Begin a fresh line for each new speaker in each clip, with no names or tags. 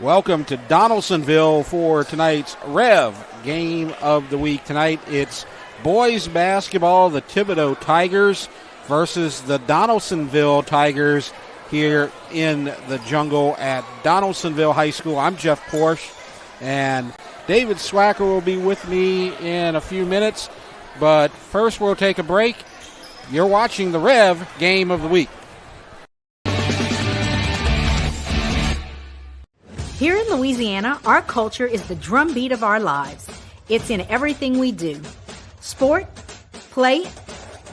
Welcome to Donaldsonville for tonight's REV game of the week. Tonight it's boys basketball, the Thibodaux Tigers versus the Donaldsonville Tigers here in the jungle at Donaldsonville High School. I'm Jeff Porsche, and David Swacker will be with me in a few minutes. But first we'll take a break. You're watching the REV game of the week.
Here in Louisiana, our culture is the drumbeat of our lives. It's in everything we do. Sport, play,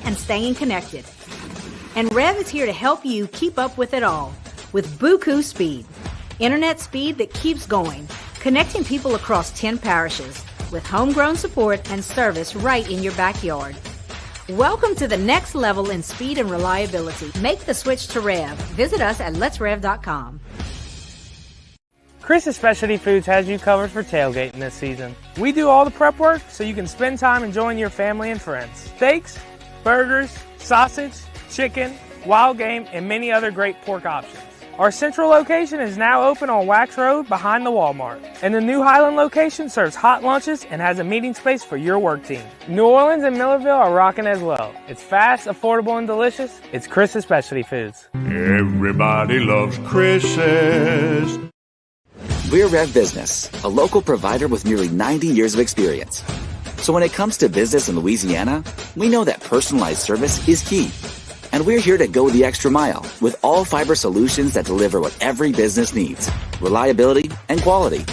and staying connected. And REV is here to help you keep up with it all with Buku Speed. Internet speed that keeps going, connecting people across 10 parishes with homegrown support and service right in your backyard. Welcome to the next level in speed and reliability. Make the switch to REV. Visit us at letsrev.com.
Chris's Specialty Foods has you covered for tailgating this season. We do all the prep work so you can spend time enjoying your family and friends. Steaks, burgers, sausage, chicken, wild game, and many other great pork options. Our central location is now open on Wax Road behind the Walmart. And the new Highland location serves hot lunches and has a meeting space for your work team. New Orleans and Millerville are rocking as well. It's fast, affordable, and delicious. It's Chris's Specialty Foods.
Everybody loves Chris's.
We're REV Business, a local provider with nearly 90 years of experience. So when it comes to business in Louisiana, we know that personalized service is key. And we're here to go the extra mile with all fiber solutions that deliver what every business needs, reliability and quality.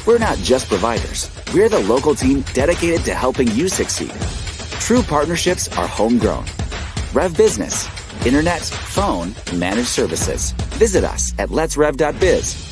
We're not just providers. We're the local team dedicated to helping you succeed. True partnerships are homegrown. REV Business, internet, phone, managed services. Visit us at letsrev.biz.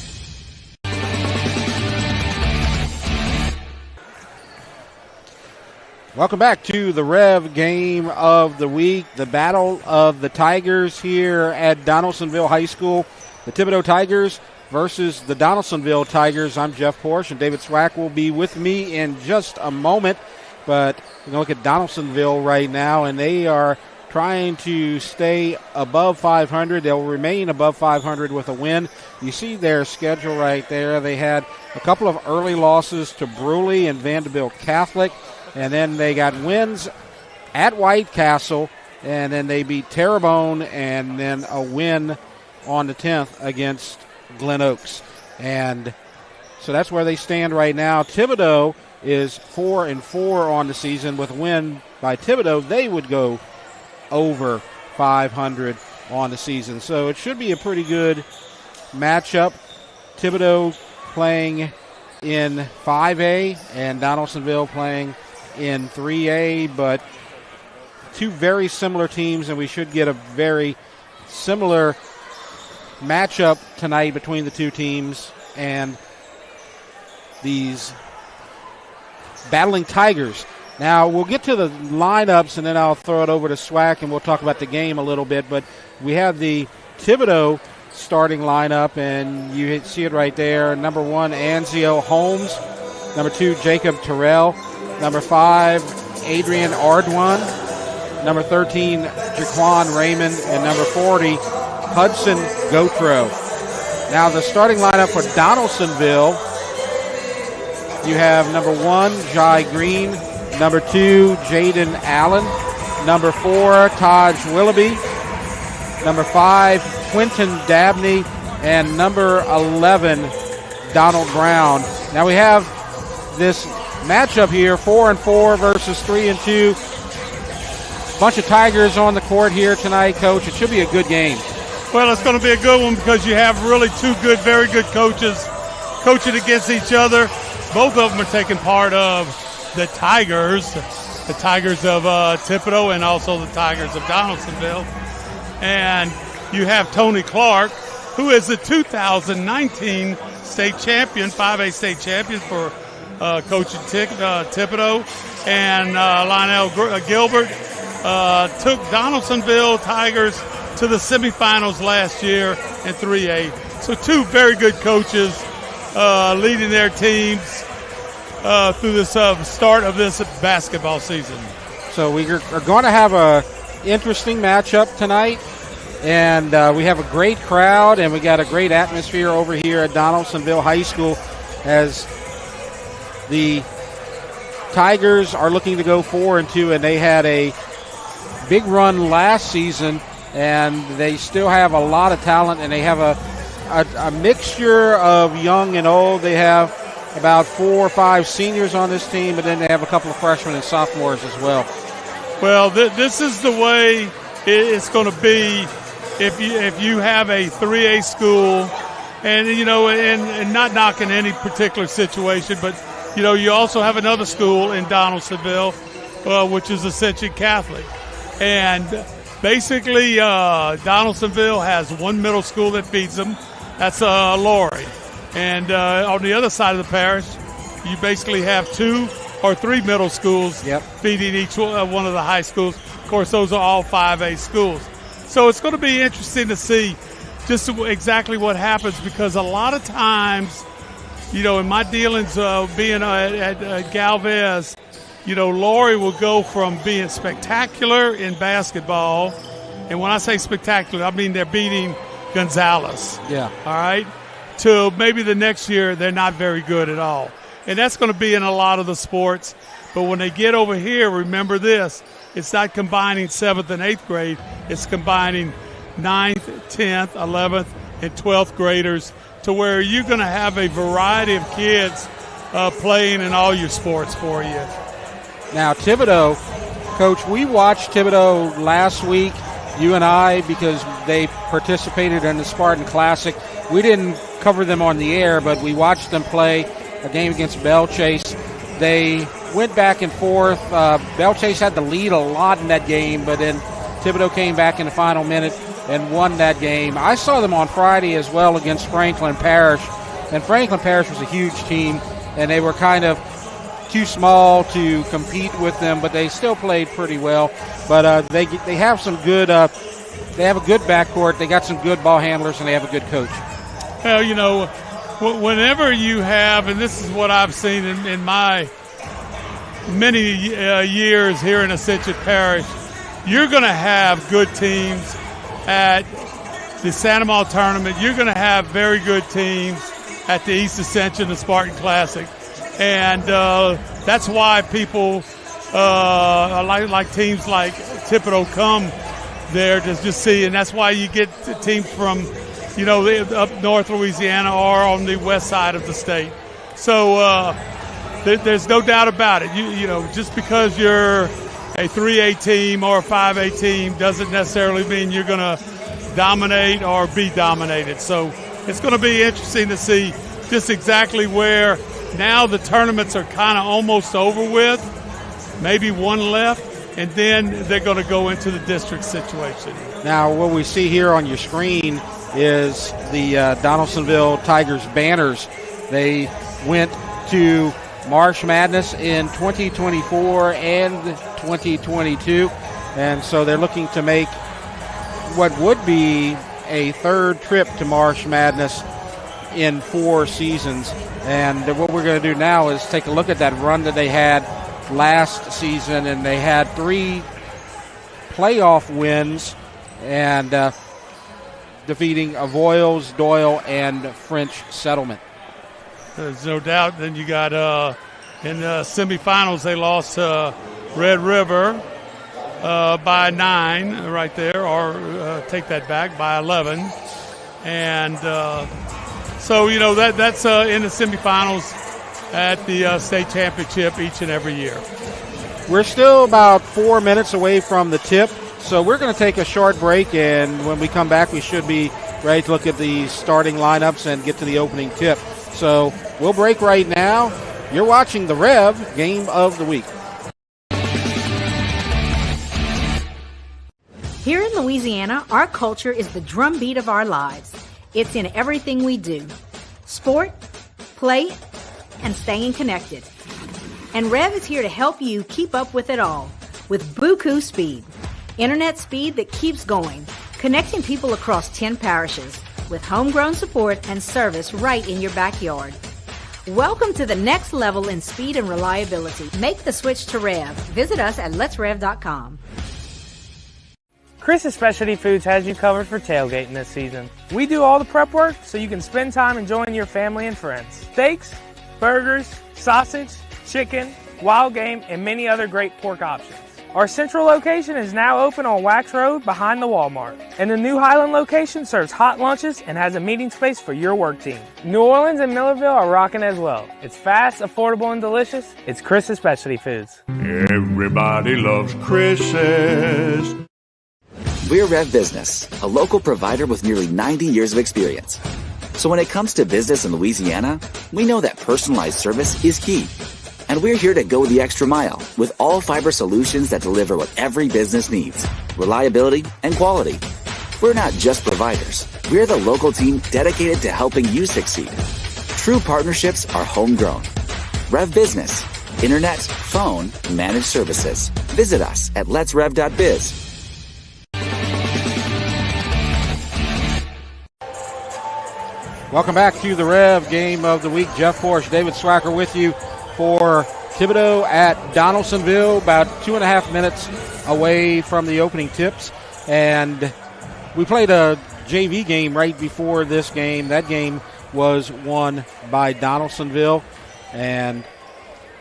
Welcome back to the REV game of the week, the battle of the Tigers here at Donaldsonville High School. The Thibodaux Tigers versus the Donaldsonville Tigers. I'm Jeff Porsche, and David Swack will be with me in just a moment. But we're going to look at Donaldsonville right now, and they are trying to stay above 500. They'll remain above 500 with a win. You see their schedule right there. They had a couple of early losses to Bruley and Vanderbilt Catholic. And then they got wins at White Castle, and then they beat Terrebonne, and then a win on the 10th against Glen Oaks. And so that's where they stand right now. Thibodaux is 4-4 on the season. With a win by Thibodaux, they would go over 500 on the season. So it should be a pretty good matchup. Thibodaux playing in 5A and Donaldsonville playing in 3A, but two very similar teams, and we should get a very similar matchup tonight between the two teams and these battling Tigers. Now, we'll get to the lineups, and then I'll throw it over to Swack, and we'll talk about the game a little bit, but we have the Thibodaux starting lineup, and you see it right there. Number 1, Anzio Holmes. Number 2, Jacob Terrell. Number 5, Adrian Ardwan. Number 13, Jaquan Raymond. And number 40, Hudson Gautreau. Now the starting lineup for Donaldsonville, you have number 1, Jai Green. Number 2, Jaden Allen. Number 4, Taj Willoughby. Number 5, Quentin Dabney. And number 11, Donald Brown. Now we have this matchup here, 4-4 versus 3-2. Bunch of Tigers on the court here tonight, Coach. It should be a good game.
Well, it's going to be a good one because you have really two good, very good coaches coaching against each other. Both of them are taking part of the Tigers of Thibodaux and also the Tigers of Donaldsonville. And you have Tony Clark, who is the 2019 state champion, 5A state champion for coaching Thibodaux, and Lionel Gilbert took Donaldsonville Tigers to the semifinals last year in 3A. So two very good coaches leading their teams through this start of this basketball season.
So we are going to have a interesting matchup tonight. And we have a great crowd, and we got a great atmosphere over here at Donaldsonville High School as the Tigers are looking to go 4-2, and they had a big run last season, and they still have a lot of talent, and they have a mixture of young and old. They have about 4 or 5 seniors on this team, but then they have a couple of freshmen and sophomores as well.
Well, this is the way it's going to be if you have a 3A school, and and not knocking any particular situation, but you also have another school in Donaldsonville, which is Ascension Catholic, and basically Donaldsonville has one middle school that feeds them. That's Laurie, and on the other side of the parish, you basically have 2 or 3 middle schools feeding each one of the high schools. Of course, those are all 5A schools. So it's going to be interesting to see just exactly what happens, because a lot of times, in my dealings being at Galvez, Laurie will go from being spectacular in basketball, and when I say spectacular, I mean they're beating Gonzales.
Yeah.
All right? To maybe the next year, they're not very good at all. And that's going to be in a lot of the sports. But when they get over here, remember this, it's not combining 7th and 8th grade. It's combining 9th, 10th, 11th, and 12th graders, to where you're going to have a variety of kids playing in all your sports for you.
Now, Thibodaux, Coach, we watched Thibodaux last week, you and I, because they participated in the Spartan Classic. We didn't cover them on the air, but we watched them play a game against Belle Chase. They went back and forth. Belle Chase had the lead a lot in that game, but then Thibodaux came back in the final minute and won that game. I saw them on Friday as well against Franklin Parish, and Franklin Parish was a huge team, and they were kind of too small to compete with them, but they still played pretty well. But they have some good they have a good backcourt. They got some good ball handlers, and they have a good coach.
Well, whenever you have, and this is what I've seen in my many years here in Ascension Parish, you're going to have good teams at the Santa Ma tournament. You're going to have very good teams at the East Ascension, the Spartan Classic. And that's why people like teams like Thibodaux come there to just see, and that's why you get teams from up north Louisiana or on the west side of the state. So there's no doubt about it. Just because you're a 3A team or a 5A team doesn't necessarily mean you're going to dominate or be dominated. So it's going to be interesting to see just exactly where now the tournaments are kind of almost over with, maybe one left, and then they're going to go into the district situation.
Now, what we see here on your screen is the Donaldsonville Tigers banners. They went to March Madness in 2024 and 2022, and so they're looking to make what would be a third trip to March Madness in 4 seasons. And what we're going to do now is take a look at that run that they had last season, and they had 3 playoff wins, and defeating Avoyelles, Doyle, and French Settlement.
There's no doubt. Then you got in the semifinals, they lost Red River by 9 right there, or take that back, by 11. And so, that's in the semifinals at the state championship each and every year.
We're still about 4 minutes away from the tip, so we're going to take a short break, and when we come back, we should be ready to look at the starting lineups and get to the opening tip. So we'll break right now. You're watching the REV Game of the Week.
Here in Louisiana, our culture is the drumbeat of our lives. It's in everything we do. Sport, play, and staying connected. And REV is here to help you keep up with it all with Buku Speed. Internet speed that keeps going, connecting people across 10 parishes with homegrown support and service right in your backyard. Welcome to the next level in speed and reliability. Make the switch to REV. Visit us at letsrev.com.
Chris's Specialty Foods has you covered for tailgating this season. We do all the prep work so you can spend time enjoying your family and friends. Steaks, burgers, sausage, chicken, wild game, and many other great pork options. Our central location is now open on Wax Road behind the Walmart. And the new Highland location serves hot lunches and has a meeting space for your work team. New Orleans and Millerville are rocking as well. It's fast, affordable, and delicious. It's Chris's Specialty Foods.
Everybody loves Chris's.
We're REV Business, a local provider with nearly 90 years of experience. So when it comes to business in Louisiana, we know that personalized service is key. And we're here to go the extra mile with all fiber solutions that deliver what every business needs: reliability and quality. We're not just providers. We're the local team dedicated to helping you succeed. True partnerships are homegrown. REV Business, internet, phone, managed services. Visit us at letsrev.biz.
Welcome back to the Rev Game of the Week. Jeff Porsche, David Swacker with you for Thibodaux at Donaldsonville, about 2.5 minutes away from the opening tips. And we played a JV game right before this game. That game was won by Donaldsonville, and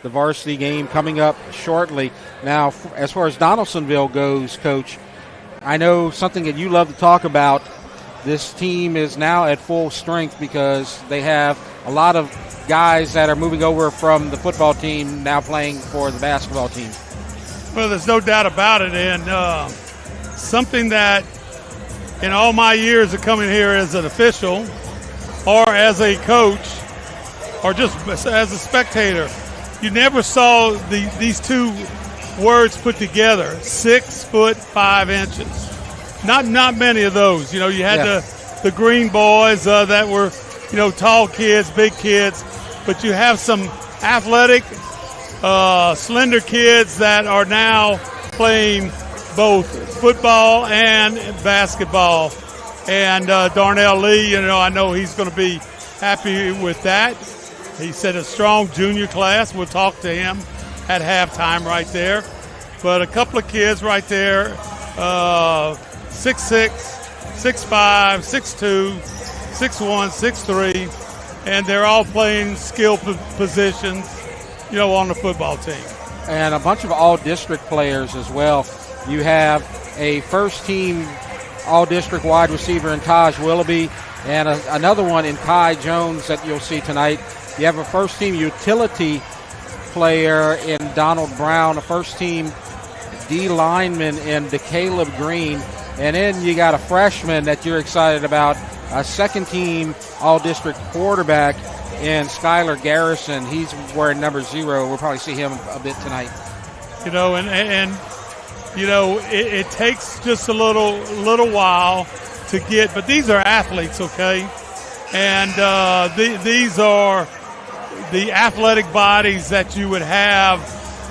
the varsity game coming up shortly. Now, as far as Donaldsonville goes, Coach, I know something that you love to talk about. This team is now at full strength because they have a lot of guys that are moving over from the football team now playing for the basketball team.
Well, there's no doubt about it, and something that in all my years of coming here as an official or as a coach or just as a spectator, you never saw these two words put together, 6'5". Not many of those. You know, you had the green boys that were, tall kids, big kids, but you have some athletic, slender kids that are now playing both football and basketball. And Darnell Lee, I know he's going to be happy with that. He said a strong junior class. We'll talk to him at halftime right there. But a couple of kids right there, 6'6", 6'5", 6'2", 6'1", 6'3", and they're all playing skill positions, on the football team.
And a bunch of all-district players as well. You have a first-team all-district wide receiver in Taj Willoughby and another one in Kai Jones that you'll see tonight. You have a first-team utility player in Donald Brown, a first-team D lineman in DeCaleb Green, and then you got a freshman that you're excited about, a second-team all-district quarterback in Skylar Garrison. He's wearing number 0. We'll probably see him a bit tonight. It takes just a little while to get, but these are athletes, okay? And these are the athletic bodies that you would have,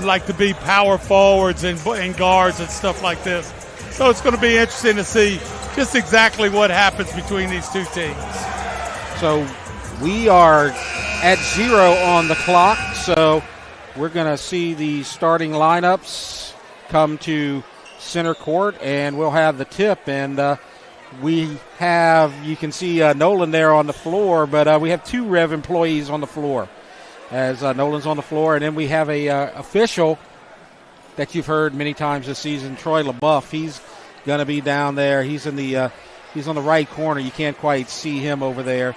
like to be power forwards and guards and stuff like this. So it's going to be interesting to see just exactly what happens between these two teams. So we are at 0 on the clock, so we're going to see the starting lineups come to center court, and we'll have the tip. And we have, you can see Nolan there on the floor, but we have 2 Rev employees on the floor as Nolan's on the floor. And then we have a official that you've heard many times this season, Troy LaBeouf. He's going to be down there. He's in the he's on the right corner. You can't quite see him over there.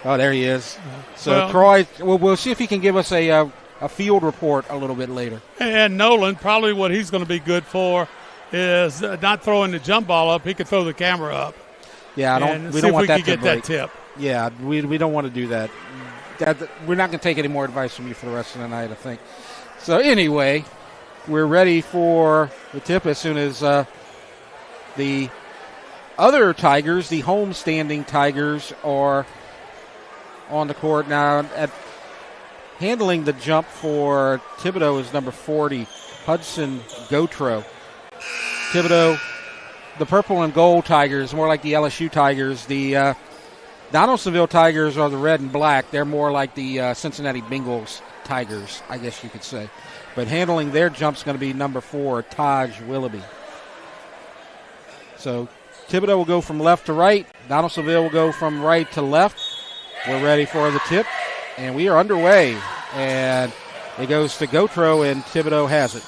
Oh, there he is. So Troy, we'll see if he can give us a field report a little bit later. And
Nolan, probably what he's going to be good for is not throwing the jump ball up. He could throw the camera up.
Yeah, we don't want that to break.
That tip.
Yeah, we don't want to do that. We're not going to take any more advice from you for the rest of the night, I think. So anyway, we're ready for the tip as soon as the other Tigers, the home-standing Tigers, are on the court now. Handling the jump for Thibodaux is number 40, Hudson Gautreaux. Thibodaux, the purple and gold Tigers, more like the LSU Tigers. The Donaldsonville Tigers are the red and black. They're more like the Cincinnati Bengals Tigers, I guess you could say. But handling their jump is going to be number 4, Taj Willoughby. So Thibodeau will go from left to right. Donaldsonville will go from right to left. We're ready for the tip, and we are underway. And it goes to Gautreaux, and Thibodeau has it.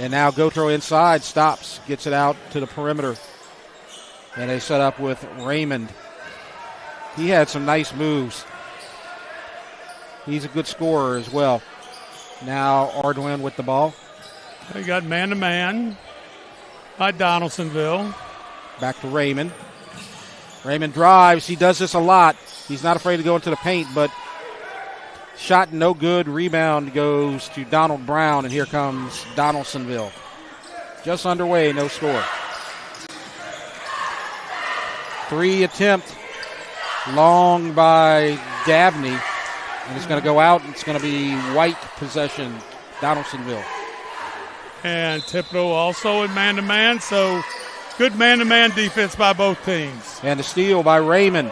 And now Gautreaux inside, stops, gets it out to the perimeter. And they set up with Raymond. He had some nice moves. He's a good scorer as well. Now Ardwin with the ball.
They got man-to-man by Donaldsonville.
Back to Raymond. Raymond drives. He does this a lot. He's not afraid to go into the paint, but shot no good. Rebound goes to Donald Brown, and here comes Donaldsonville. Just underway, no score. 3 attempt, long by Dabney, and it's going to go out. It's going to be White possession, Donaldsonville.
And Thibodeau also in man-to-man, so good man-to-man defense by both teams.
And the steal by Raymond.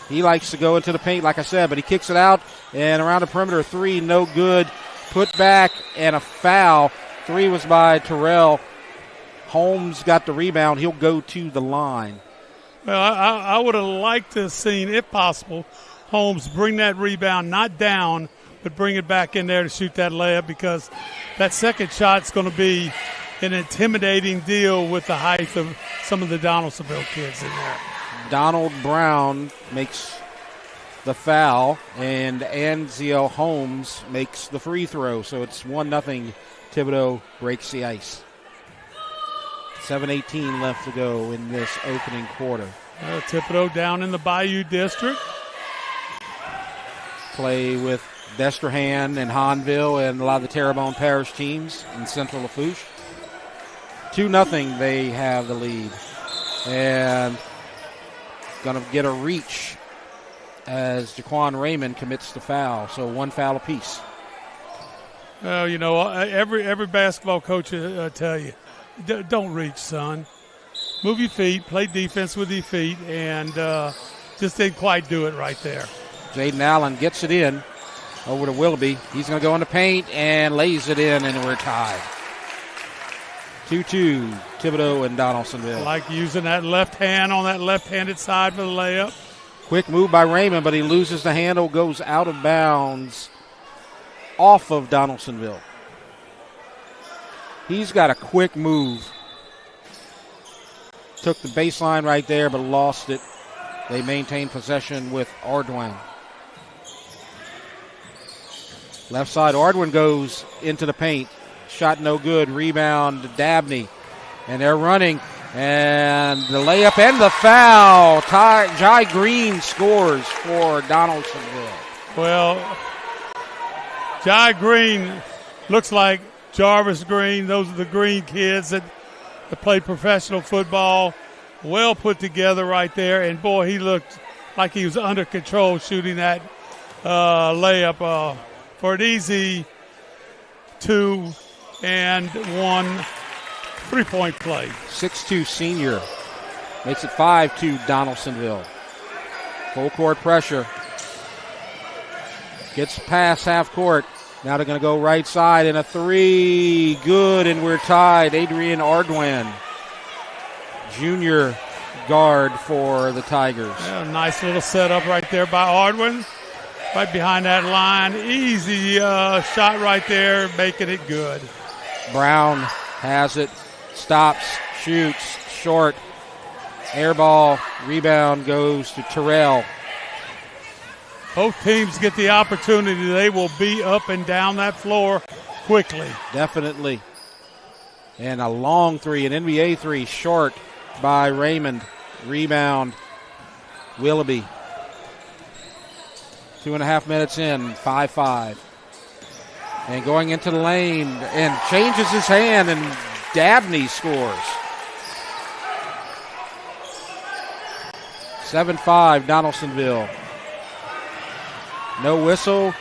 He likes to go into the paint, like I said, but he kicks it out, and around the perimeter, 3, no good. Put back and a foul. 3 was by Terrell. Holmes got the rebound. He'll go to the line.
Well, I would have liked to have seen, if possible, Holmes bring that rebound, not down, but bring it back in there to shoot that layup, because that second shot's going to be an intimidating deal with the height of some of the Donaldsonville kids in there.
Donald Brown makes the foul, and Anzio Holmes makes the free throw. So it's 1-0. Thibodeau breaks the ice. 7:18 left to go in this opening quarter.
Thibodeau down in the Bayou District.
Play with Destrehan and Hahnville and a lot of the Terrebonne Parish teams in Central Lafourche. 2-0, they have the lead. And going to get a reach as Jaquan Raymond commits the foul. So 1 foul apiece.
Well, you know, every basketball coach will tell you, don't reach, son. Move your feet, play defense with your feet, and just didn't quite do it right there.
Jaden Allen gets it in over to Willoughby. He's going to go in the paint and lays it in, and we're tied. 2-2, Thibodeau and Donaldsonville.
I like using that left hand on that left-handed side for the layup.
Quick move by Raymond, but he loses the handle, goes out of bounds off of Donaldsonville. He's got a quick move. Took the baseline right there, but lost it. They maintain possession with Ardwin. Left side, Ardwin goes into the paint. Shot no good. Rebound to Dabney. And they're running. And the layup and the foul. Jai Green scores for Donaldsonville.
Well, Jai Green looks like Jarvis Green. Those are the Green kids that play professional football. Well put together right there. And, boy, he looked like he was under control shooting that layup for an easy 2 and 1 3-point play.
6'2" senior. Makes it 5-2 Donaldsonville. Full court pressure. Gets past half court. Now they're going to go right side, and a 3. Good, and we're tied. Adrian Ardwin, junior guard for the Tigers.
Yeah, nice little setup right there by Ardwin. Right behind that line. Easy shot right there, making it good.
Brown has it. Stops, shoots, short. Air ball, rebound goes to Terrell.
Both teams get the opportunity. They will be up and down that floor quickly.
Definitely. And a long 3, an NBA 3, short by Raymond. Rebound, Willoughby. 2.5 minutes in, 5-5. And going into the lane and changes his hand, and Dabney scores. 7-5, Donaldsonville. No whistle.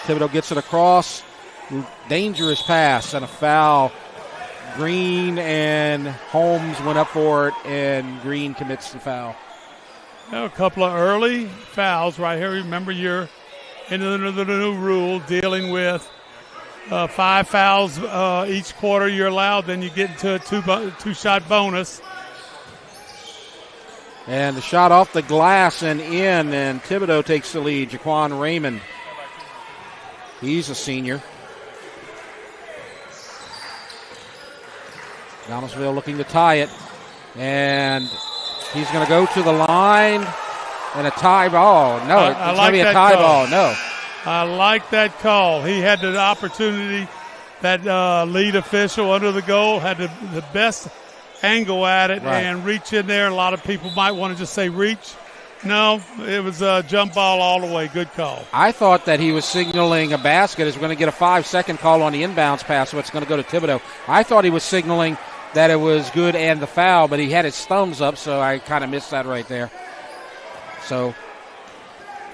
Thibodeau gets it across. Dangerous pass and a foul. Green and Holmes went up for it, and Green commits the foul.
Now a couple of early fouls right here. Remember, you're into the new rule dealing with 5 fouls each quarter you're allowed, then you get into a two-shot bonus.
And the shot off the glass and in, and Thibodaux takes the lead. Jaquan Raymond. He's a senior. Donaldsonville looking to tie it. And he's going to go to the line. And a tie ball. No, it's going to be a tie ball. No.
I like that call. He had the opportunity. That lead official under the goal had the best angle at it,
right,
and reach in there. A lot of people might want to just say reach. No, it was a jump ball all the way. Good call.
I thought that he was signaling a basket as we're going to get a 5-second call on the inbounds pass, so it's going to go to Thibodaux. I thought he was signaling that it was good and the foul, but he had his thumbs up, so I kind of missed that right there. So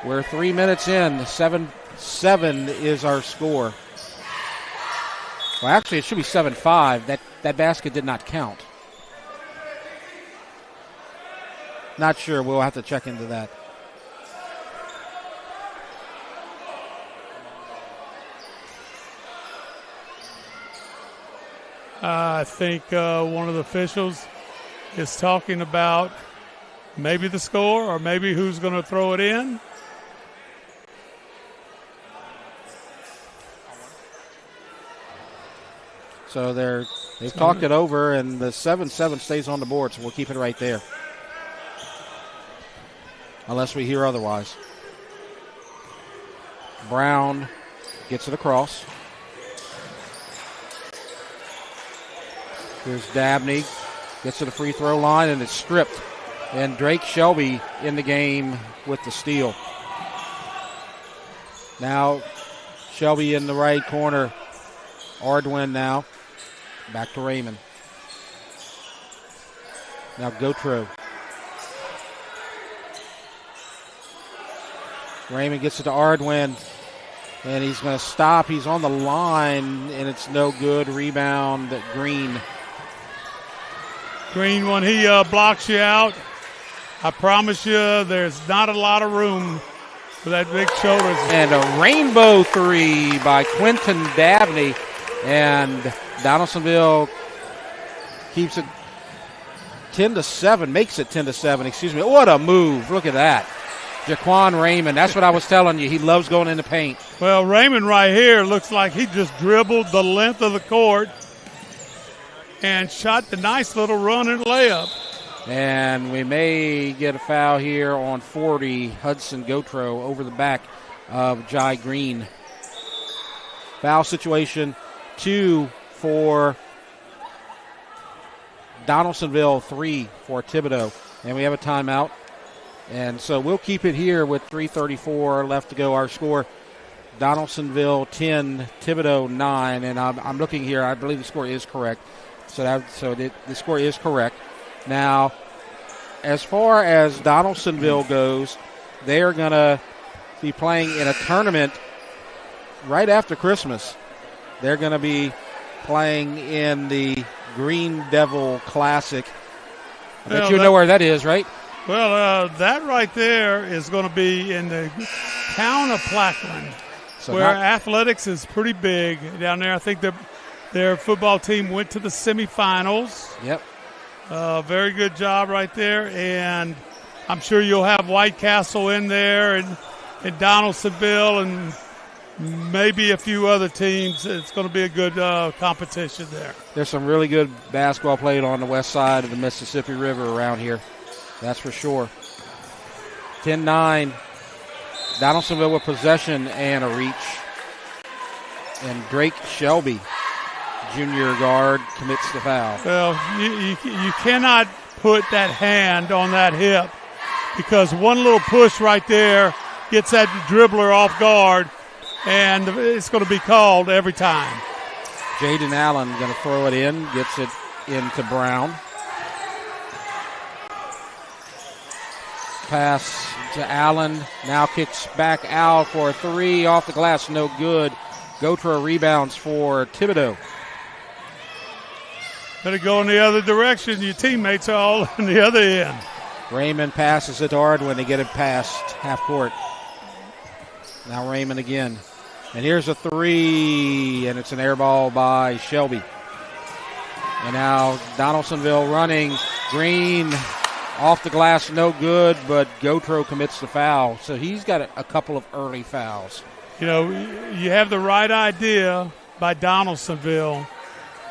we're 3 minutes in. 7-7 is our score. Well, actually, it should be 7-5. That basket did not count. Not sure. We'll have to check into that.
I think one of the officials is talking about maybe the score or maybe who's going to throw it in.
So they've talked it over, and the 7-7 stays on the board, so we'll keep it right there. Unless we hear otherwise. Brown gets it across. Here's Dabney. Gets to the free throw line, and it's stripped. And Drake Shelby in the game with the steal. Now Shelby in the right corner. Ardwin now. Back to Raymond. Now Gautreau. Raymond gets it to Ardwin, and he's going to stop. He's on the line, and it's no good. Rebound, Green.
Green, when he blocks you out, I promise you there's not a lot of room for that big shoulders.
And a rainbow three by Quentin Dabney, and Donaldsonville keeps it 10-7, makes it 10-7, excuse me. What a move. Look at that. Jaquan Raymond, that's what I was telling you. He loves going in the paint.
Well, Raymond right here looks like he just dribbled the length of the court and shot the nice little run and layup.
And we may get a foul here on 40, Hudson Gautreau over the back of Jai Green. Foul situation 2 for Donaldsonville, 3 for Thibodaux. And we have a timeout. And so we'll keep it here with 3:34 left to go. Our score, Donaldsonville 10, Thibodaux 9. And I'm looking here. I believe the score is correct. So the score is correct. Now, as far as Donaldsonville goes, they are going to be playing in a tournament right after Christmas. They're going to be playing in the Green Devil Classic. I bet you know where that is, right?
Well, that right there is going to be in the town of Plaquemine, where athletics is pretty big down there. I think their football team went to the semifinals.
Yep.
Very good job right there. And I'm sure you'll have White Castle in there and Donaldsonville and maybe a few other teams. It's going to be a good competition there.
There's some really good basketball played on the west side of the Mississippi River around here. That's for sure. 10-9. Donaldsonville with possession and a reach. And Drake Shelby, junior guard, commits the foul.
Well, you cannot put that hand on that hip because one little push right there gets that dribbler off guard, and it's going to be called every time.
Jaden Allen going to throw it in, gets it into Brown. Pass to Allen, now kicks back out for a three off the glass, no good. Gautreau rebounds for Thibodaux.
Better go in the other direction. Your teammates are all on the other end.
Raymond passes it to Ardwin. They get it past half court. Now Raymond again. And here's a three, and it's an air ball by Shelby. And now Donaldsonville running. Green off the glass, no good, but Gotro commits the foul. So he's got a couple of early fouls.
You know, you have the right idea by Donaldsonville,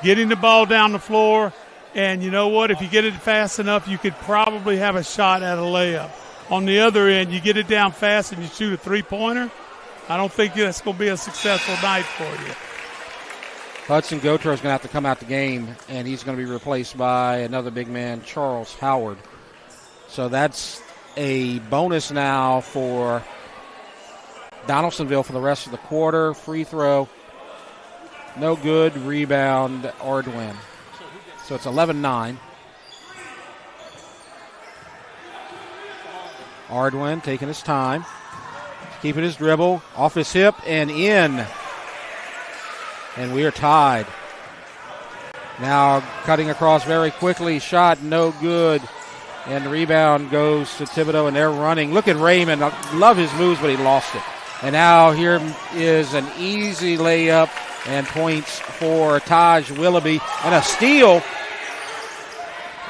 getting the ball down the floor, and you know what? If you get it fast enough, you could probably have a shot at a layup. On the other end, you get it down fast and you shoot a three-pointer, I don't think that's going to be a successful night for you.
Hudson Gotro is going to have to come out the game, and he's going to be replaced by another big man, Charles Howard. So that's a bonus now for Donaldsonville for the rest of the quarter. Free throw, no good. Rebound, Ardwin. So it's 11-9. Ardwin taking his time, keeping his dribble, off his hip and in. And we are tied. Now cutting across very quickly, shot no good. And the rebound goes to Thibodeau, and they're running. Look at Raymond. I love his moves, but he lost it. And now here is an easy layup and points for Taj Willoughby. And a steal.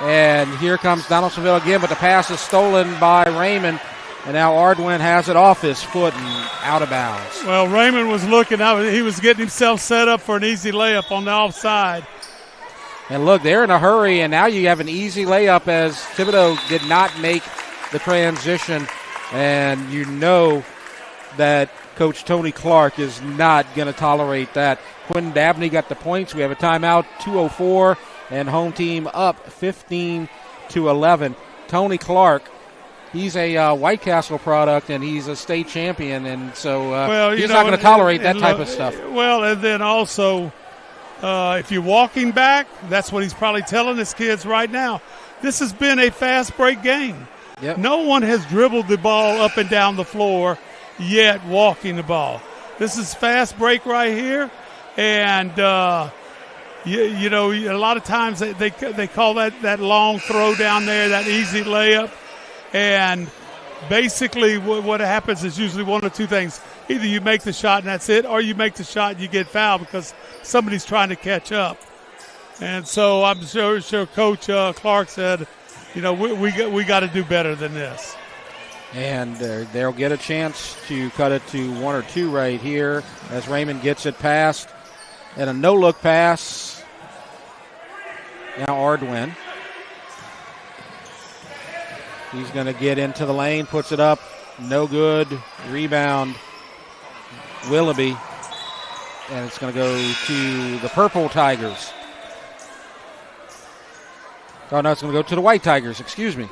And here comes Donaldsonville again, but the pass is stolen by Raymond. And now Ardwin has it off his foot and out of bounds.
Well, Raymond was looking out. He was getting himself set up for an easy layup on the offside.
And look, they're in a hurry, and now you have an easy layup as Thibodeau did not make the transition. And you know that Coach Tony Clark is not going to tolerate that. Quentin Dabney got the points. We have a timeout, 2:04, and home team up 15-11. Tony Clark, he's a White Castle product, and he's a state champion, and so he's not going to tolerate that type of stuff.
Well, and then also, if you're walking back, that's what he's probably telling his kids right now. This has been a fast break game.
Yep.
No one has dribbled the ball up and down the floor yet walking the ball. This is fast break right here, and you know, a lot of times they call that long throw down there, that easy layup, and basically what happens is usually one of two things. Either you make the shot and that's it, or you make the shot and you get fouled because somebody's trying to catch up. And so I'm sure Coach Clark said, you know, we got to do better than this.
And they'll get a chance to cut it to 1 or 2 right here as Raymond gets it past. And a no-look pass. Now Ardwin. He's going to get into the lane, puts it up. No good. Rebound, Willoughby. And it's going to go to the Purple Tigers. Oh, no, it's going to go to the White Tigers. Excuse me.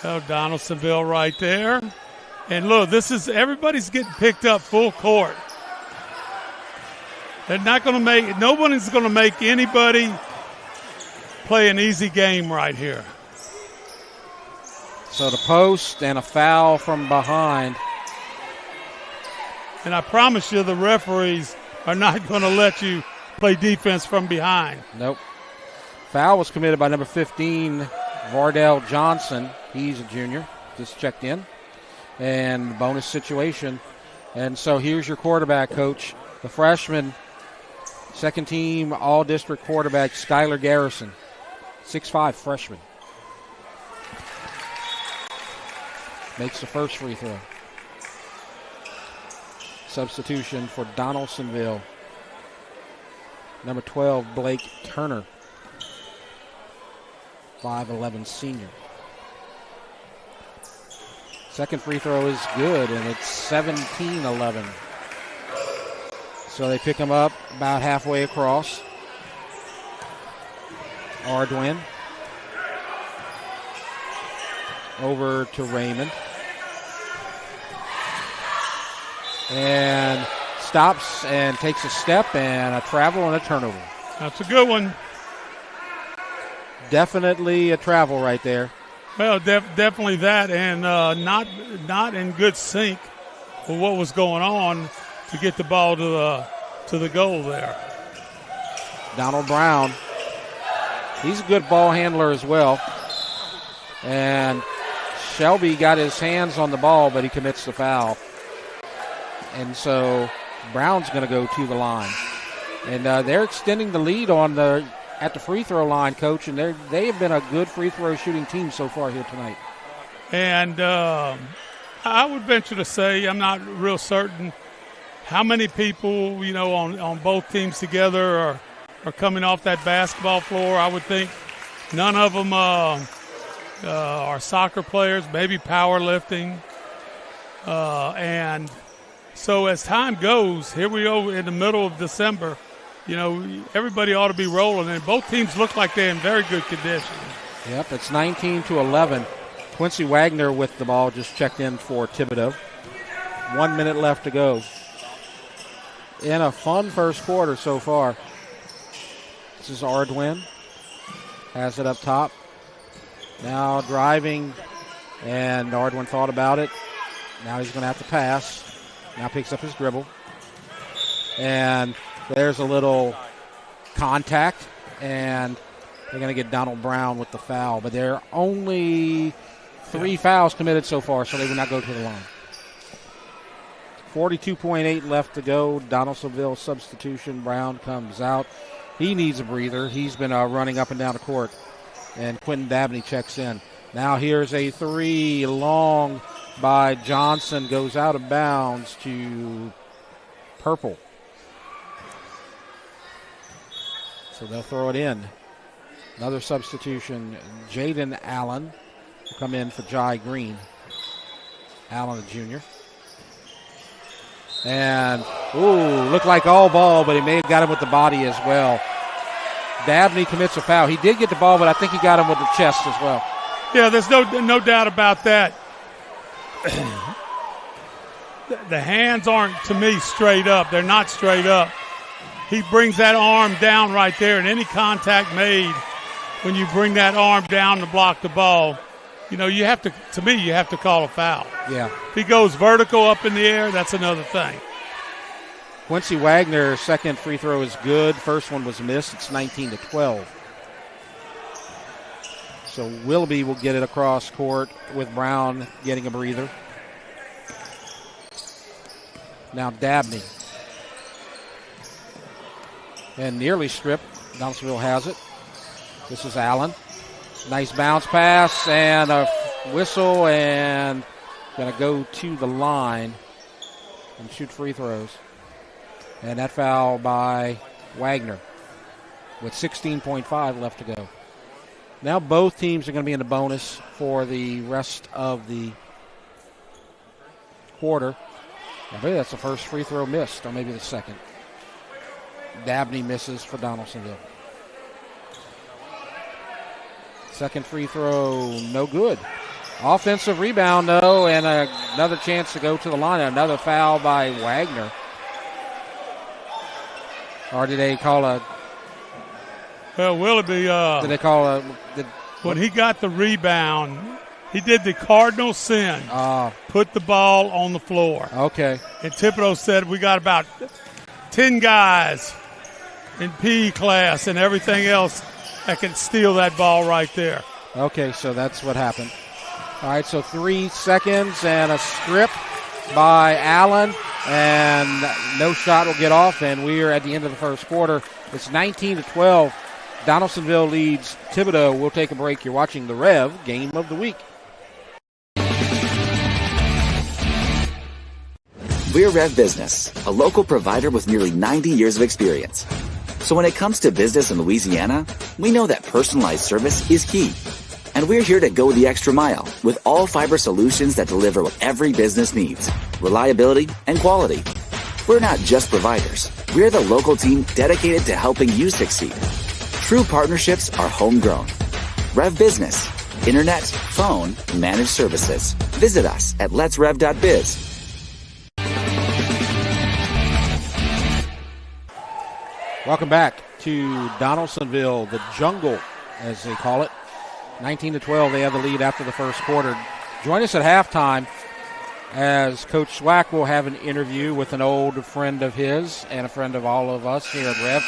Oh, Donaldsonville right there. And look, everybody's getting picked up full court. They're not going to nobody's going to make anybody play an easy game right here.
So the post and a foul from behind.
And I promise you the referees are not going to let you play defense from behind.
Nope. Foul was committed by number 15, Vardell Johnson. He's a junior, just checked in. And bonus situation. And so here's your quarterback, Coach. The freshman, second team all-district quarterback, Skylar Garrison. 6'5", freshman. Makes the first free throw. Substitution for Donaldsonville. Number 12, Blake Turner. 5'11" senior. Second free throw is good, and it's 17-11. So they pick him up about halfway across. Ardwin. Over to Raymond. And stops and takes a step and a travel and a turnover.
That's a good one.
Definitely a travel right there.
Well, definitely that, and not in good sync with what was going on to get the ball to the goal there.
Donald Brown, he's a good ball handler as well. And Shelby got his hands on the ball, but he commits the foul. And so Brown's going to go to the line. And they're extending the lead at the free throw line, Coach, and they have been a good free throw shooting team so far here tonight.
And I would venture to say, I'm not real certain how many people, on both teams together are coming off that basketball floor. I would think none of them are soccer players, maybe powerlifting. And so as time goes, here we are in the middle of December, everybody ought to be rolling. And both teams look like they're in very good condition.
Yep, it's 19-11. Quincy Wagner with the ball just checked in for Thibodaux. 1 minute left to go. In a fun first quarter so far. This is Ardwin. Has it up top. Now driving, and Ardwin thought about it. Now he's going to have to pass. Now picks up his dribble. And there's a little contact, and they're going to get Donald Brown with the foul. But there are only 3 fouls committed so far, so they will not go to the line. 42.8 left to go. Donaldsonville substitution. Brown comes out. He needs a breather. He's been running up and down the court. And Quentin Dabney checks in. Now here's a 3 long by Johnson. Goes out of bounds to Purple. So they'll throw it in. Another substitution. Jaden Allen will come in for Jai Green. Allen, a junior. And, looked like all ball, but he may have got him with the body as well. Dabney commits a foul. He did get the ball, but I think he got him with the chest as well.
Yeah, there's no doubt about that. The hands aren't, to me, straight up. They're not straight up. He brings that arm down right there, and any contact made when you bring that arm down to block the ball, you have to call a foul.
Yeah.
If he goes vertical up in the air, that's another thing.
Quincy Wagner's second free throw is good. First one was missed. It's 19-12. So Willoughby will get it across court with Brown getting a breather. Now Dabney. And nearly stripped. Donaldsonville has it. This is Allen. Nice bounce pass and a whistle, and going to go to the line and shoot free throws. And that foul by Wagner with 16.5 left to go. Now both teams are going to be in the bonus for the rest of the quarter. I believe that's the first free throw missed, or maybe the second. Dabney misses for Donaldsonville. Second free throw, no good. Offensive rebound, though, and another chance to go to the line. Another foul by Wagner. Or did they call a...
Well, Willoughby...
did they call a...
when he got the rebound, he did the cardinal sin. Put the ball on the floor.
Okay.
And Thibodaux said, we got about 10 guys in PE class and everything else that can steal that ball right there.
Okay, so that's what happened. All right, so 3 seconds and a strip by Allen, and no shot will get off, and we are at the end of the first quarter. It's 19-12. Donaldsonville leads Thibodaux. We'll take a break. You're watching the REV Game of the Week.
We're REV Business, a local provider with nearly 90 years of experience. So when it comes to business in Louisiana, we know that personalized service is key. And we're here to go the extra mile with all fiber solutions that deliver what every business needs: reliability and quality. We're not just providers. We're the local team dedicated to helping you succeed. True partnerships are homegrown. REV Business, internet, phone, managed services. Visit us at letsrev.biz.
Welcome back to Donaldsonville, the jungle, as they call it. 19-12, they have the lead after the first quarter. Join us at halftime as Coach Swack will have an interview with an old friend of his and a friend of all of us here at REV,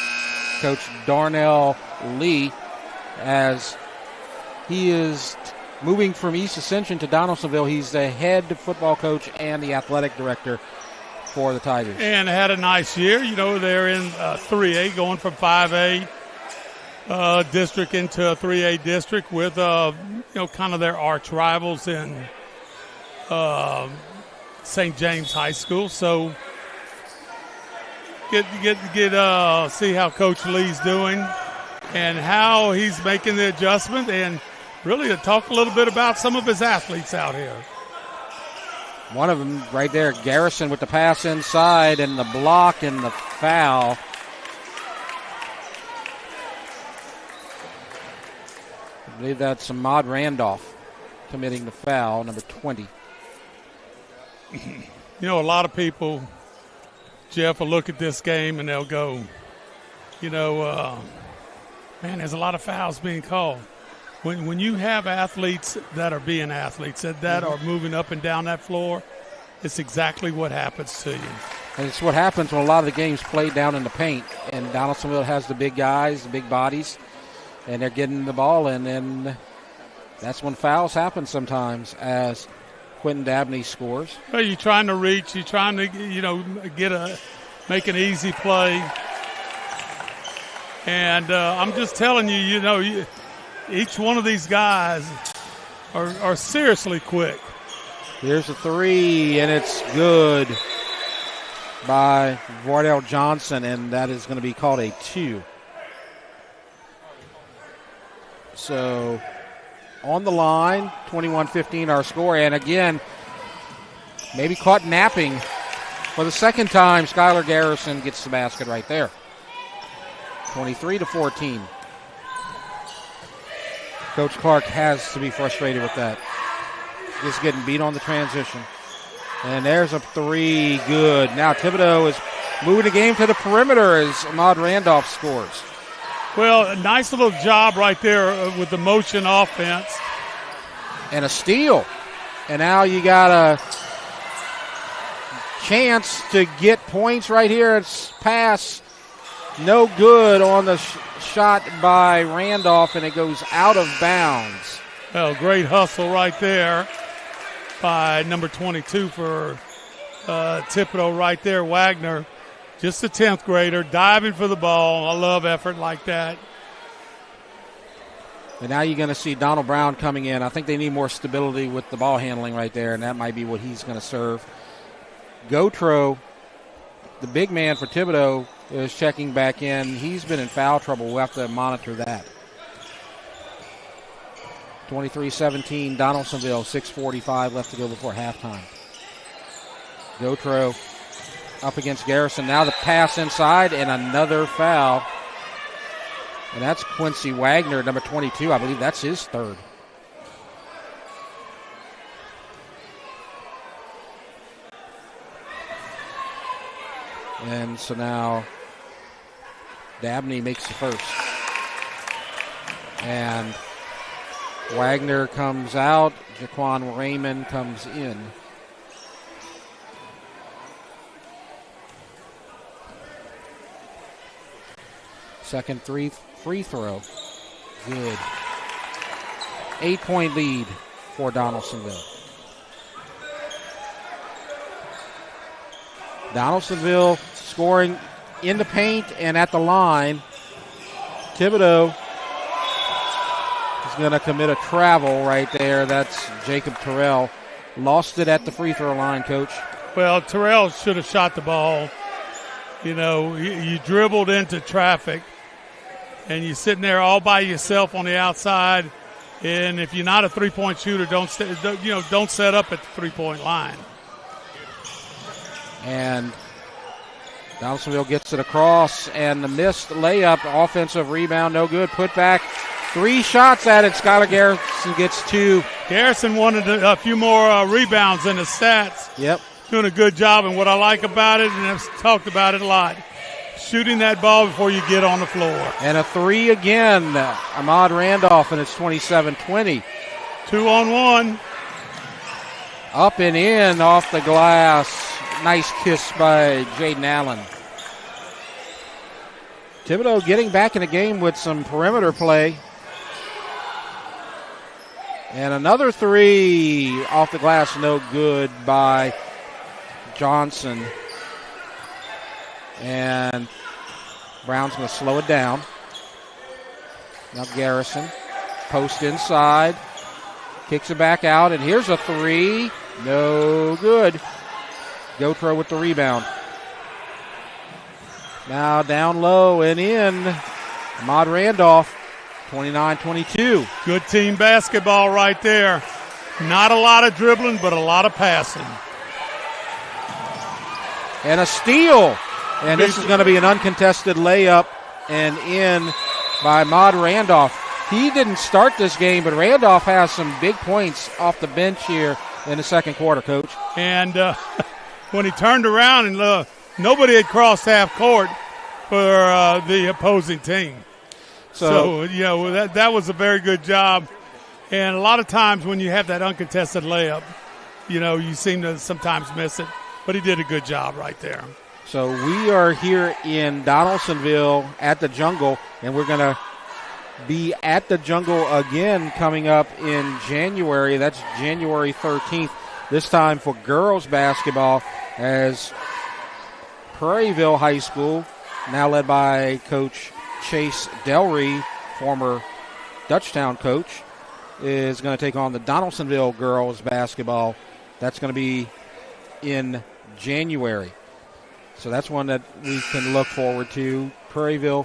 Coach Darnell Lee, as he is moving from East Ascension to Donaldsonville. He's the head football coach and the athletic director. for the Tigers.
And had a nice year. You know, they're in 3A, going from 5A district into a 3A district with, kind of their arch rivals in St. James High School. So see how Coach Lee's doing and how he's making the adjustment, and really to talk a little bit about some of his athletes out here.
One of them right there, Garrison with the pass inside and the block and the foul. I believe that's Ahmad Randolph committing the foul, number 20.
You know, a lot of people, Jeff, will look at this game and they'll go, man, there's a lot of fouls being called. When you have athletes that are being athletes, that are moving up and down that floor, it's exactly what happens to you.
And it's what happens when a lot of the games play down in the paint. And Donaldsonville has the big guys, the big bodies, and they're getting the ball in. And that's when fouls happen sometimes as Quentin Dabney scores.
Well, you're trying to reach. You're trying to, make an easy play. And I'm just telling you, each one of these guys are seriously quick.
Here's a three, and it's good by Wardell Johnson, and that is going to be called a 2. So on the line, 21-15 our score. And again, maybe caught napping for the second time. Skylar Garrison gets the basket right there. 23-14. Coach Clark has to be frustrated with that. Just getting beat on the transition. And there's a 3, good. Now Thibodeau is moving the game to the perimeter as Ahmad Randolph scores.
Well, a nice little job right there with the motion offense.
And a steal. And now you got a chance to get points right here. It's pass. No good on the shot by Randolph, and it goes out of bounds.
Well, great hustle right there by number 22 for Thibodeau right there. Wagner, just a 10th grader, diving for the ball. I love effort like that.
And now you're going to see Donald Brown coming in. I think they need more stability with the ball handling right there, and that might be what he's going to serve. Gautreaux, the big man for Thibodeau, is checking back in. He's been in foul trouble. We'll have to monitor that. 23-17, Donaldsonville, 6:45 left to go before halftime. Gautreaux up against Garrison. Now the pass inside and another foul. And that's Quincy Wagner, number 22. I believe that's his third. And so now Dabney makes the first. And Wagner comes out. Jaquan Raymond comes in. Second free throw. Good. 8-point lead for Donaldsonville. Donaldsonville scoring in the paint and at the line. Thibodeau is going to commit a travel right there. That's Jacob Terrell. Lost it at the free throw line, Coach.
Well, Terrell should have shot the ball. You dribbled into traffic, and you're sitting there all by yourself on the outside. And if you're not a three-point shooter, don't set up at the three-point line. And
Donaldsonville gets it across, and the missed layup, offensive rebound, no good. Put back, 3 shots at it. Skylar Garrison gets 2.
Garrison wanted a few more rebounds in the stats.
Yep.
Doing a good job, and what I like about it, and I've talked about it a lot, shooting that ball before you get on the floor.
And a 3 again, Ahmad Randolph, and it's 27-20.
2-on-1.
Up and in off the glass. Nice kiss by Jaden Allen. Thibodeau getting back in the game with some perimeter play. And another 3 off the glass, no good by Johnson. And Brown's going to slow it down. Now Garrison, post inside, kicks it back out, and here's a three. No good. Gotro with the rebound. Now down low and in. Ahmad Randolph, 29-22.
Good team basketball right there. Not a lot of dribbling, but a lot of passing.
And a steal. And this is going to be an uncontested layup and in by Ahmad Randolph. He didn't start this game, but Randolph has some big points off the bench here in the second quarter, Coach.
And when he turned around and nobody had crossed half court for the opposing team. So that was a very good job. And a lot of times when you have that uncontested layup, you seem to sometimes miss it. But he did a good job right there.
So we are here in Donaldsonville at the Jungle, and we're going to be at the Jungle again coming up in January. That's January 13th, this time for girls basketball, as Prairieville High School, now led by Coach Chase Delry, former Dutchtown coach, is going to take on the Donaldsonville girls basketball. That's going to be in January. So that's one that we can look forward to. Prairieville,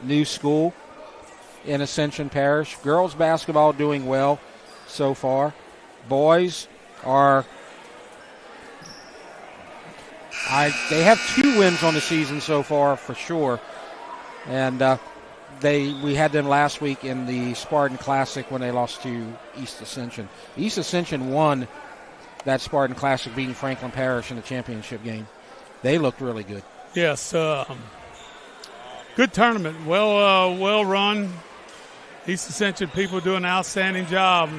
new school in Ascension Parish. Girls basketball doing well so far. Boys are they have 2 wins on the season so far for sure. And we had them last week in the Spartan Classic when they lost to East Ascension. East Ascension won that Spartan Classic, beating Franklin Parish in the championship game. They looked really good.
Yes, good tournament. Well run. East Ascension people do an outstanding job.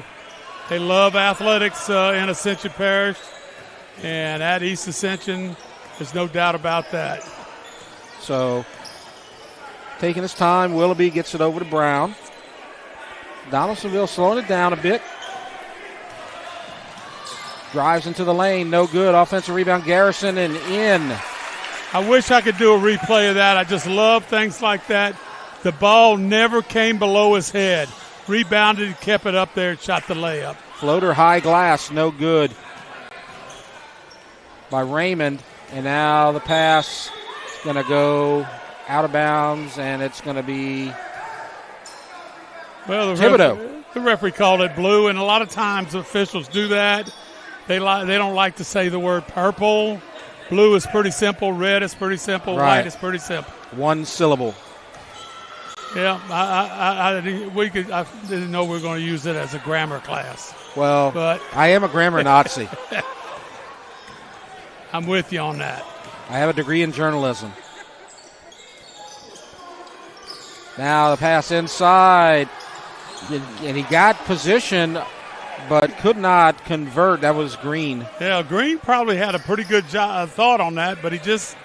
They love athletics in Ascension Parish, and at East Ascension, there's no doubt about that.
So, taking his time, Willoughby gets it over to Brown. Donaldsonville slowing it down a bit. Drives into the lane, no good. Offensive rebound, Garrison, and in.
I wish I could do a replay of that. I just love things like that. The ball never came below his head. Rebounded, kept it up there, and shot the layup.
Floater high glass, no good by Raymond. And now the pass is going to go out of bounds, and it's going to be Thibodeau.
The referee called it blue, and a lot of times officials do that. They don't like to say the word purple. Blue is pretty simple. Red is pretty simple.
Right.
White is pretty simple.
One syllable.
Yeah, I didn't know we were going to use it as a grammar class.
Well, but I am a grammar Nazi.
I'm with you on that.
I have a degree in journalism. Now the pass inside, and he got position, but could not convert. That was Green.
Yeah, Green probably had a pretty good thought on that, but he just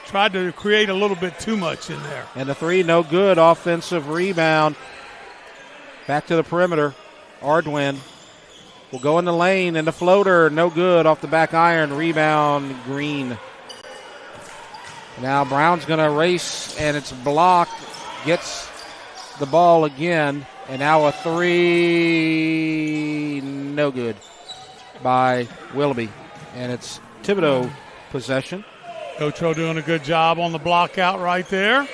tried to create a little bit too much in there.
And the three, no good. Offensive rebound. Back to the perimeter. Ardwin will go in the lane, and the floater, no good. Off the back iron, rebound, Green. Now Brown's going to race, and it's blocked. Gets the ball again. And now a three, no good by Willoughby. And it's Thibodeau possession.
Gotro doing a good job on the block out right there.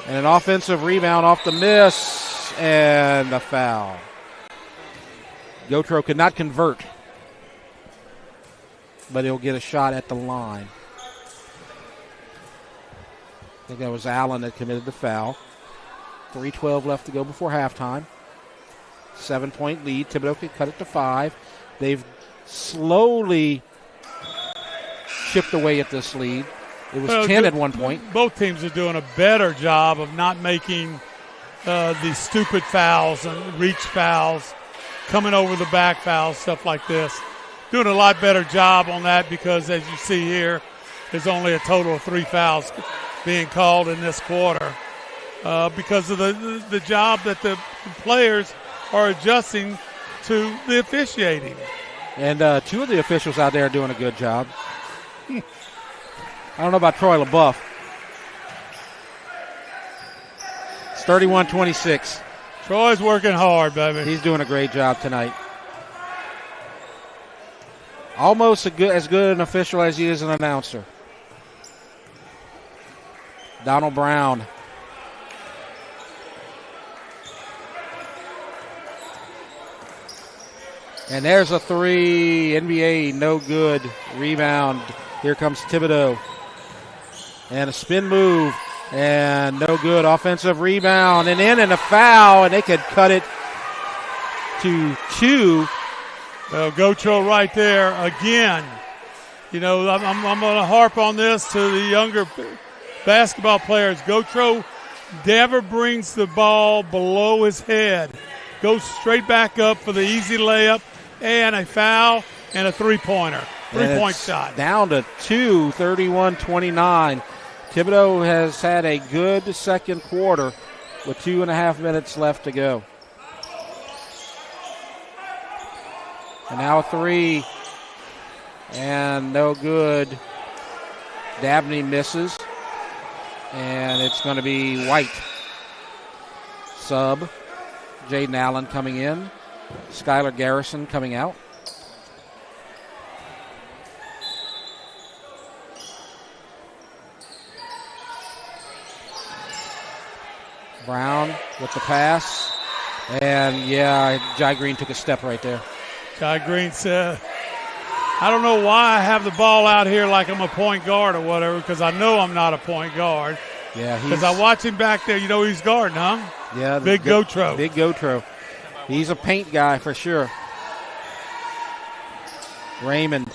And an offensive rebound off the miss, and a foul. Gotro could not convert, but he'll get a shot at the line. I think that was Allen that committed the foul. 3:12 left to go before halftime. 7-point lead. Thibodeau could cut it to 5. They've slowly chipped away at this lead. It was 10 at one point.
Both teams are doing a better job of not making these stupid fouls and reach fouls, coming over the back fouls, stuff like this. Doing a lot better job on that because, as you see here, there's only a total of 3 fouls being called in this quarter. Because of the job that the players are adjusting to the officiating.
And 2 of the officials out there are doing a good job. I don't know about Troy LaBeouf. 31-26.
Troy's working hard, baby.
He's doing a great job tonight. Almost as good an official as he is an announcer. Donald Brown. And there's a three. NBA, no good. Rebound. Here comes Thibodeau. And a spin move. And no good. Offensive rebound. And in and a foul. And they could cut it to 2.
Well, Gotro right there again. You know, I'm going to harp on this to the younger basketball players. Gotro never brings the ball below his head. Goes straight back up for the easy layup and a foul and a three-pointer. Three-point shot.
Down to 2, 31-29. Thibodeau has had a good second quarter with 2.5 minutes left to go. And now a three. And no good. Dabney misses. And it's going to be White. Sub. Jaden Allen coming in. Skylar Garrison coming out. Brown with the pass. And, Jai Green took a step right there.
Jai Green said, I don't know why I have the ball out here like I'm a point guard or whatever, because I know I'm not a point guard.
Yeah,
because I watch him back there. You know he's guarding, huh?
Yeah.
Big Gotro.
Big Gotro. He's a paint guy for sure. Raymond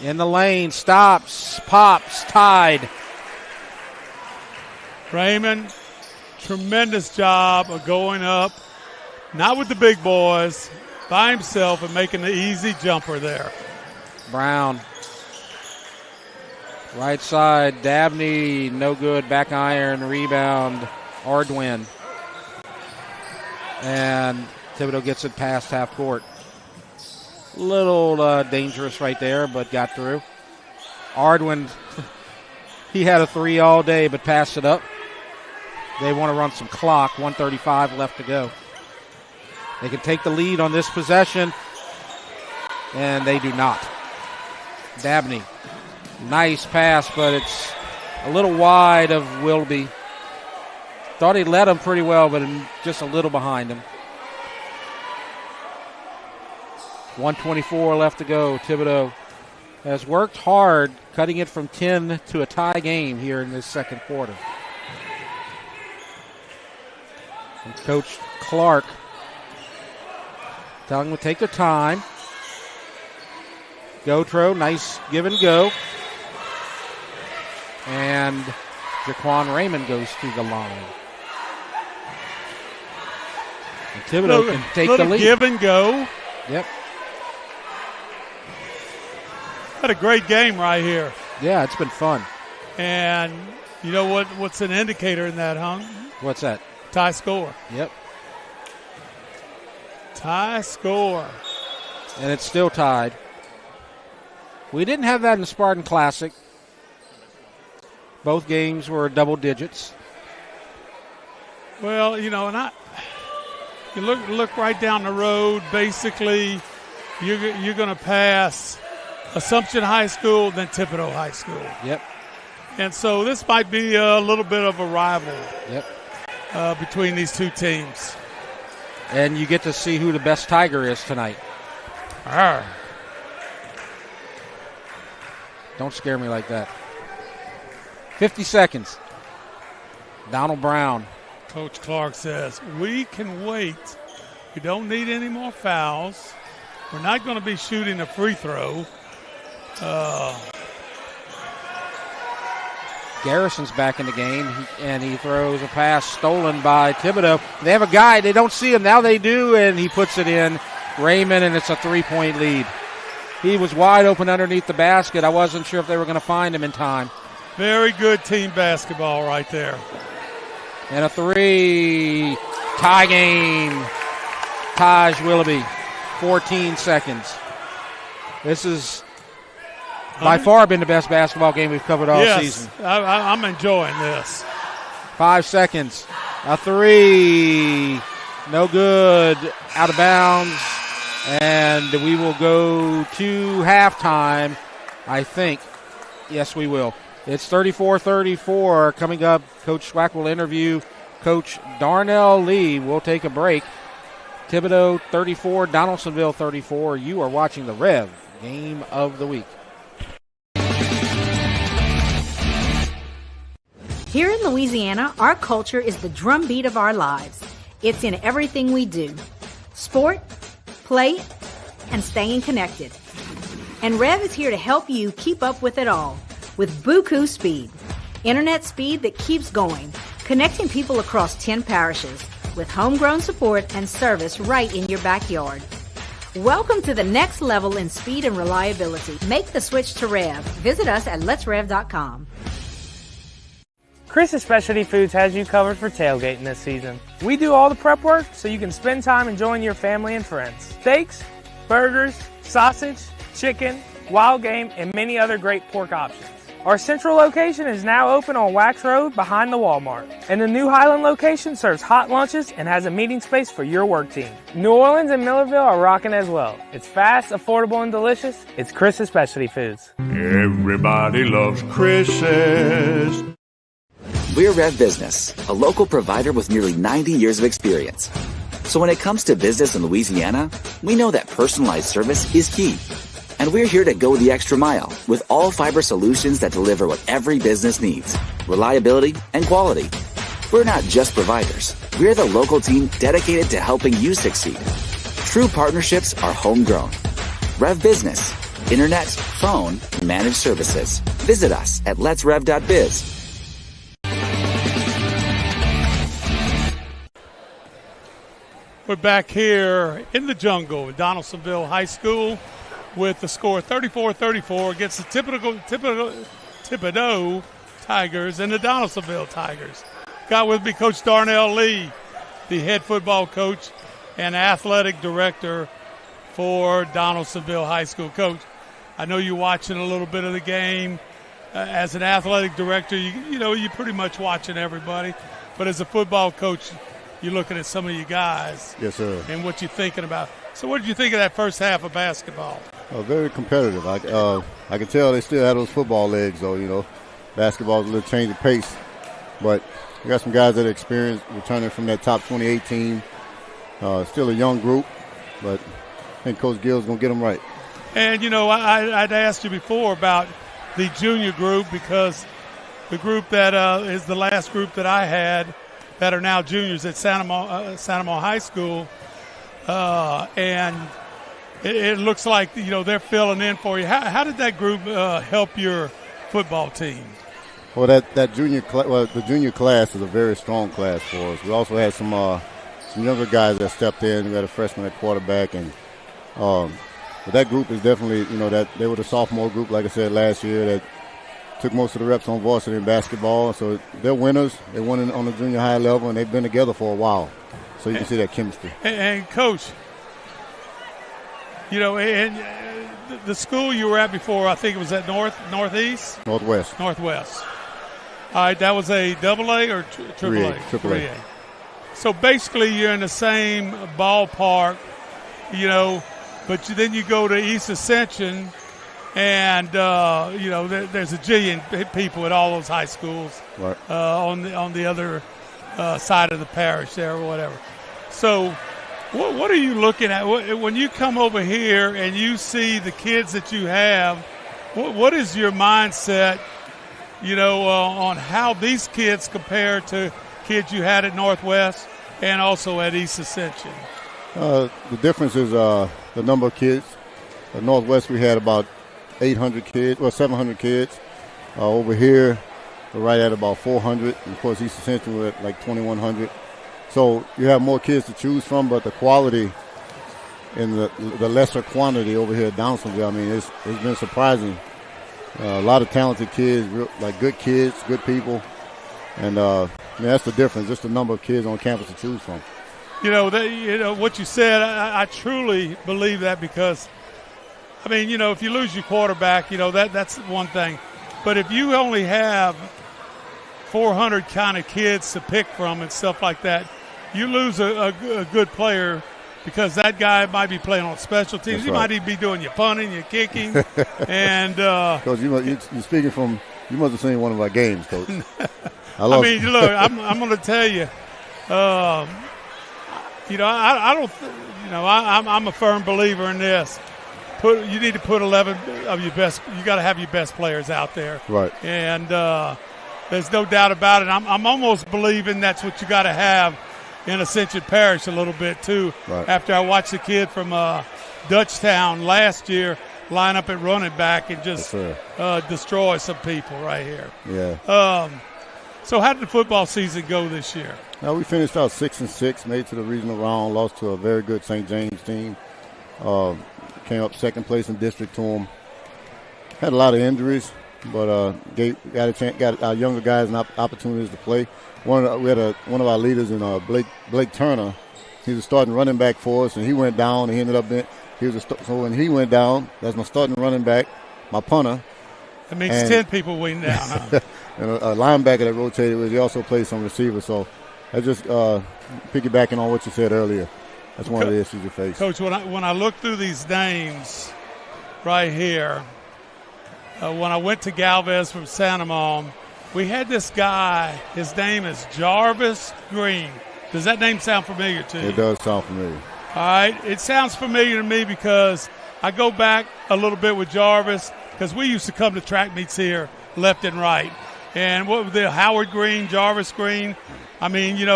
in the lane, stops, pops, tied.
Raymond, tremendous job of going up, not with the big boys, by himself and making the easy jumper there.
Brown. Right side, Dabney, no good, back iron, rebound, Ardwin. And Thibodeau gets it past half court. Little dangerous right there, but got through. Ardwin, he had a three all day, but passed it up. They want to run some clock, 1:35 left to go. They can take the lead on this possession, and they do not. Dabney, nice pass, but it's a little wide of Willoughby. Thought he led him pretty well, but just a little behind him. 1:24 left to go. Thibodeau has worked hard, cutting it from 10 to a tie game here in this second quarter. And Coach Clark telling them to take their time. Gotro, nice give and go. And Jaquan Raymond goes through the line. And Thibodeau can take the lead.
Give and go.
Yep.
Had a great game right here.
Yeah, it's been fun.
And you know what's an indicator in that, huh?
What's that?
Tie score.
Yep.
Tie score.
And it's still tied. We didn't have that in the Spartan Classic. Both games were double digits.
Well, you know, and you look right down the road. Basically, you're going to pass Assumption High School, then Thibodeau High School.
Yep.
And so this might be a little bit of a rival.
Yep.
Between these two teams.
And you get to see who the best Tiger is tonight.
Arr.
Don't scare me like that. 50 seconds. Donald Brown.
Coach Clark says, we can wait. We don't need any more fouls. We're not going to be shooting a free throw.
Garrison's back in the game, and he throws a pass stolen by Thibodeau. They have a guy. They don't see him. Now they do, and he puts it in. Raymond, and it's a three-point lead. He was wide open underneath the basket. I wasn't sure if they were going to find him in time.
Very good team basketball right there.
And a three. Tie game. Taj Willoughby. 14 seconds. This is by far been the best basketball game we've covered all season.
I'm enjoying this.
5 seconds. A three. No good. Out of bounds. And we will go to halftime, I think. Yes, we will. It's 34-34. Coming up, Coach Schwack will interview Coach Darnell Lee. We'll take a break. Thibodaux 34, Donaldsonville 34. You are watching the REV Game of the Week.
Here in Louisiana, our culture is the drumbeat of our lives. It's in everything we do. Sport, play, and staying connected. And REV is here to help you keep up with it all with Buku Speed. Internet speed that keeps going, connecting people across 10 parishes with homegrown support and service right in your backyard. Welcome to the next level in speed and reliability. Make the switch to REV. Visit us at letsrev.com.
Chris's Specialty Foods has you covered for tailgating this season. We do all the prep work so you can spend time enjoying your family and friends. Steaks, burgers, sausage, chicken, wild game, and many other great pork options. Our central location is now open on Wax Road behind the Walmart. And the new Highland location serves hot lunches and has a meeting space for your work team. New Orleans and Millerville are rocking as well. It's fast, affordable, and delicious. It's Chris's Specialty Foods.
Everybody loves Chris's.
We're REV Business, a local provider with nearly 90 years of experience. So when it comes to business in Louisiana, we know that personalized service is key. And we're here to go the extra mile with all fiber solutions that deliver what every business needs, reliability and quality. We're not just providers. We're the local team dedicated to helping you succeed. True partnerships are homegrown. REV Business, internet, phone, managed services. Visit us at letsrev.biz.
We're back here in the jungle at Donaldsonville High School with the score 34-34 against the Thibodaux Tigers and the Donaldsonville Tigers. Got with me Coach Darnell Lee, the head football coach and athletic director for Donaldsonville High School. Coach, I know you're watching a little bit of the game. As an athletic director, you're pretty much watching everybody. But as a football coach, you're looking at some of you guys.
Yes, sir.
And what you're thinking about. So what did you think of that first half of basketball?
Very competitive. I can tell they still have those football legs, though. Basketball's a little change of pace. But we got some guys that are experienced, returning from that top 28 team. Still a young group, but I think Coach Gill's going to get them right.
And, I'd asked you before about the junior group, because the group that is the last group that I had that are now juniors at Santa Monica High School, and it looks like they're filling in for you. How did that group help your football team?
Well, the junior class is a very strong class for us. We also had some younger guys that stepped in. We had a freshman at quarterback, and but that group is definitely that they were the sophomore group, like I said last year, that took most of the reps on varsity in basketball. So they're winners. They won on the junior high level, and they've been together for a while. So you can see that chemistry. And
Coach, and the school you were at before, I think it was at Northwest. All right, that was a AA or triple A?
Triple A.
So basically you're in the same ballpark, but then you go to East Ascension, and there's a jillion people at all those high schools,
right,
on the other side of the parish there or whatever. So what are you looking at when you come over here and you see the kids that you have? What is your mindset, on how these kids compare to kids you had at Northwest and also at East Ascension?
The difference is the number of kids. At Northwest, we had about 800 kids, 700 kids. Over here, we're right at about 400. And of course, East Ascension, we're at like 2,100. So you have more kids to choose from, but the quality and the lesser quantity over here at Donaldsonville, I mean, it's been surprising. A lot of talented kids, good kids, good people. And that's the difference, just the number of kids on campus to choose from.
What you said, I truly believe that, because, if you lose your quarterback, that's one thing. But if you only have 400 kind of kids to pick from and stuff like that, you lose a good player because that guy might be playing on special teams.
That's
He
right.
might even be doing your punting, your kicking. And
Coach, you're speaking from – you must have seen one of our games, Coach.
I mean, look, I'm going to tell you, I don't – I'm a firm believer in this. You need to put 11 of your best – you got to have your best players out there.
Right.
And there's no doubt about it. I'm almost believing that's what you got to have in Ascension Parish a little bit, too.
Right.
After I watched the kid from Dutchtown last year line up at running back and just destroy some people right here.
Yeah.
So how did the football season go this year?
Now, we finished out 6-6, made it to the regional round, lost to a very good St. James team. Came up second place in district to them. Had a lot of injuries, but got our younger guys an opportunities to play. We had one of our leaders in Blake Turner. He was a starting running back for us, and he went down. And he ended up so when he went down, that's my starting running back, my punter.
That means 10 people went down, huh?
And a linebacker that rotated with. He also played some receiver. So that's just piggybacking on what you said earlier. That's one of the issues you face.
Coach, when I look through these names right here, when I went to Galvez from Santa Mom, we had this guy. His name is Jarvis Green. Does that name sound familiar to you?
It does sound familiar.
All right. It sounds familiar to me because I go back a little bit with Jarvis because we used to come to track meets here left and right. And what was the Howard Green, Jarvis Green? I mean, you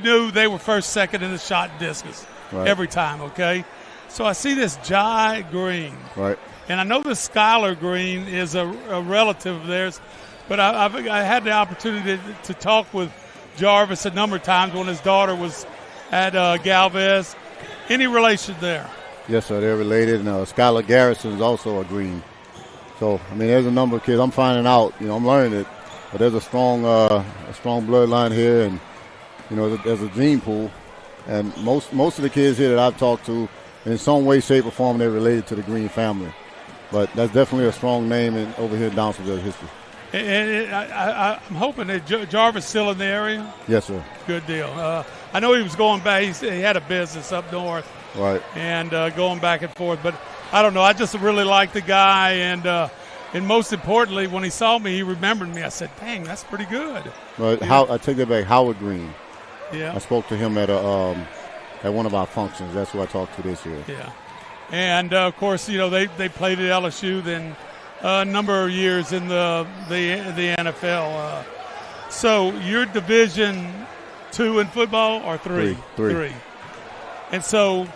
knew they were first, second in the shot and discus every time, okay? So I see this Jai Green.
Right.
And I know this Skylar Green is a relative of theirs, but I had the opportunity to talk with Jarvis a number of times when his daughter was at Galvez. Any relation there?
Yes, sir. They're related. And Skylar Garrison is also a Green. So, I mean, there's a number of kids. I'm finding out. I'm learning it. But there's a strong bloodline here, and there's a gene pool. And most of the kids here that I've talked to, in some way, shape, or form, they're related to the Green family. But that's definitely a strong name over here in Downsonville history.
And I'm hoping that Jarvis still in the area.
Yes, sir.
Good deal. I know he was going back. He had a business up north.
Right.
And going back and forth. But I don't know. I just really like the guy. And most importantly, when he saw me, he remembered me. I said, dang, that's pretty good.
But I take that back. Howard Green.
Yeah.
I spoke to him at one of our functions. That's who I talked to this year.
Yeah. And, of course, they played at LSU then a number of years in the NFL. So you're Division II in football or three?
Three.
And so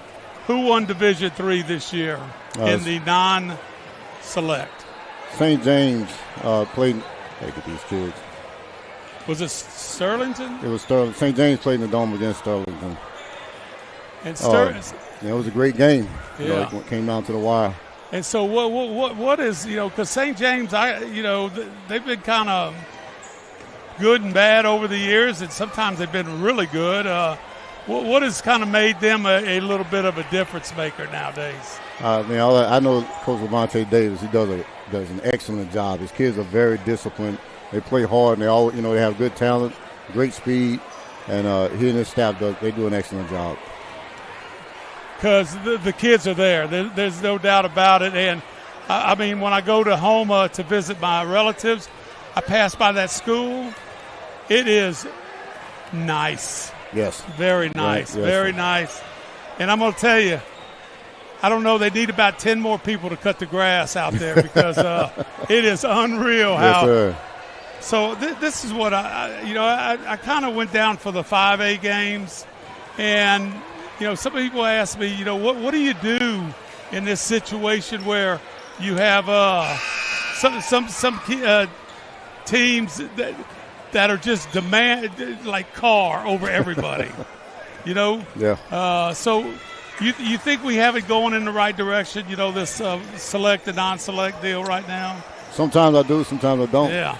who won Division III this year in the non-select?
St. James played. Look at these kids.
Was it Sterlington?
It was Sterling. St. James played in the dome against Sterlington.
And Sterlington.
It was a great game.
Yeah.
It came down to the wire.
And so what is, because St. James, they've been kind of good and bad over the years, and sometimes they've been really good. What has kind of made them a little bit of a difference maker nowadays?
I know Coach Levante Davis. He does an excellent job. His kids are very disciplined. They play hard, and they all they have good talent, great speed, and he and his staff they do an excellent job.
Because the kids are there. There's no doubt about it. And, I mean, when I go to Houma to visit my relatives, I pass by that school. It is nice.
Yes.
Very nice.
Yes,
very
sir.
nice. And I'm going to tell you, I don't know, they need about 10 more people to cut the grass out there because it is unreal how.
Yes, sir.
So this is what I kind of went down for the 5A games, and some people ask me, what do you do in this situation where you have some teams that are just like car over everybody,
Yeah.
So you think we have it going in the right direction? This select and non-select deal right now.
Sometimes I do, sometimes I don't.
Yeah.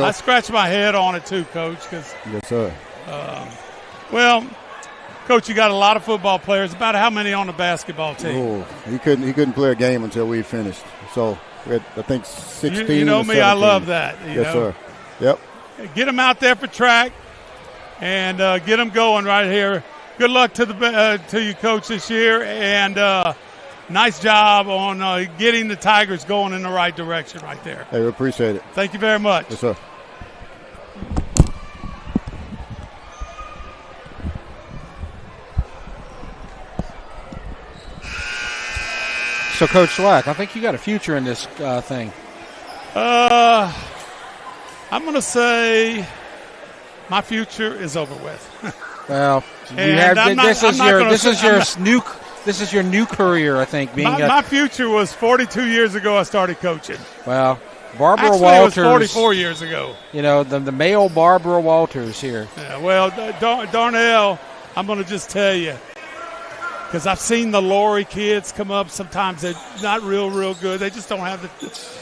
I scratch my head on it too, Coach. Yes,
sir.
Well, Coach, you got a lot of football players. About how many on the basketball team?
Oh, he couldn't play a game until we finished. So we had, I think 16.
You know
or
me,
17.
I love that.
Yes, sir. Yep.
get them out there for track and get them going right here. Good luck to you, Coach, this year, and nice job on getting the Tigers going in the right direction right there.
Hey, we appreciate it.
Thank you very much.
Yes, sir.
So, Coach Slack, I think you got a future in this thing.
I'm going to say my future is over with.
Well, this is your new career, I think.
My future was 42 years ago. I started coaching.
Well, Barbara
Actually,
Walters.
it was 44 years ago.
You know, the male Barbara Walters here.
Yeah, well, Darnell, I'm going to just tell you, because I've seen the Lori kids come up. Sometimes they're not real good. They just don't have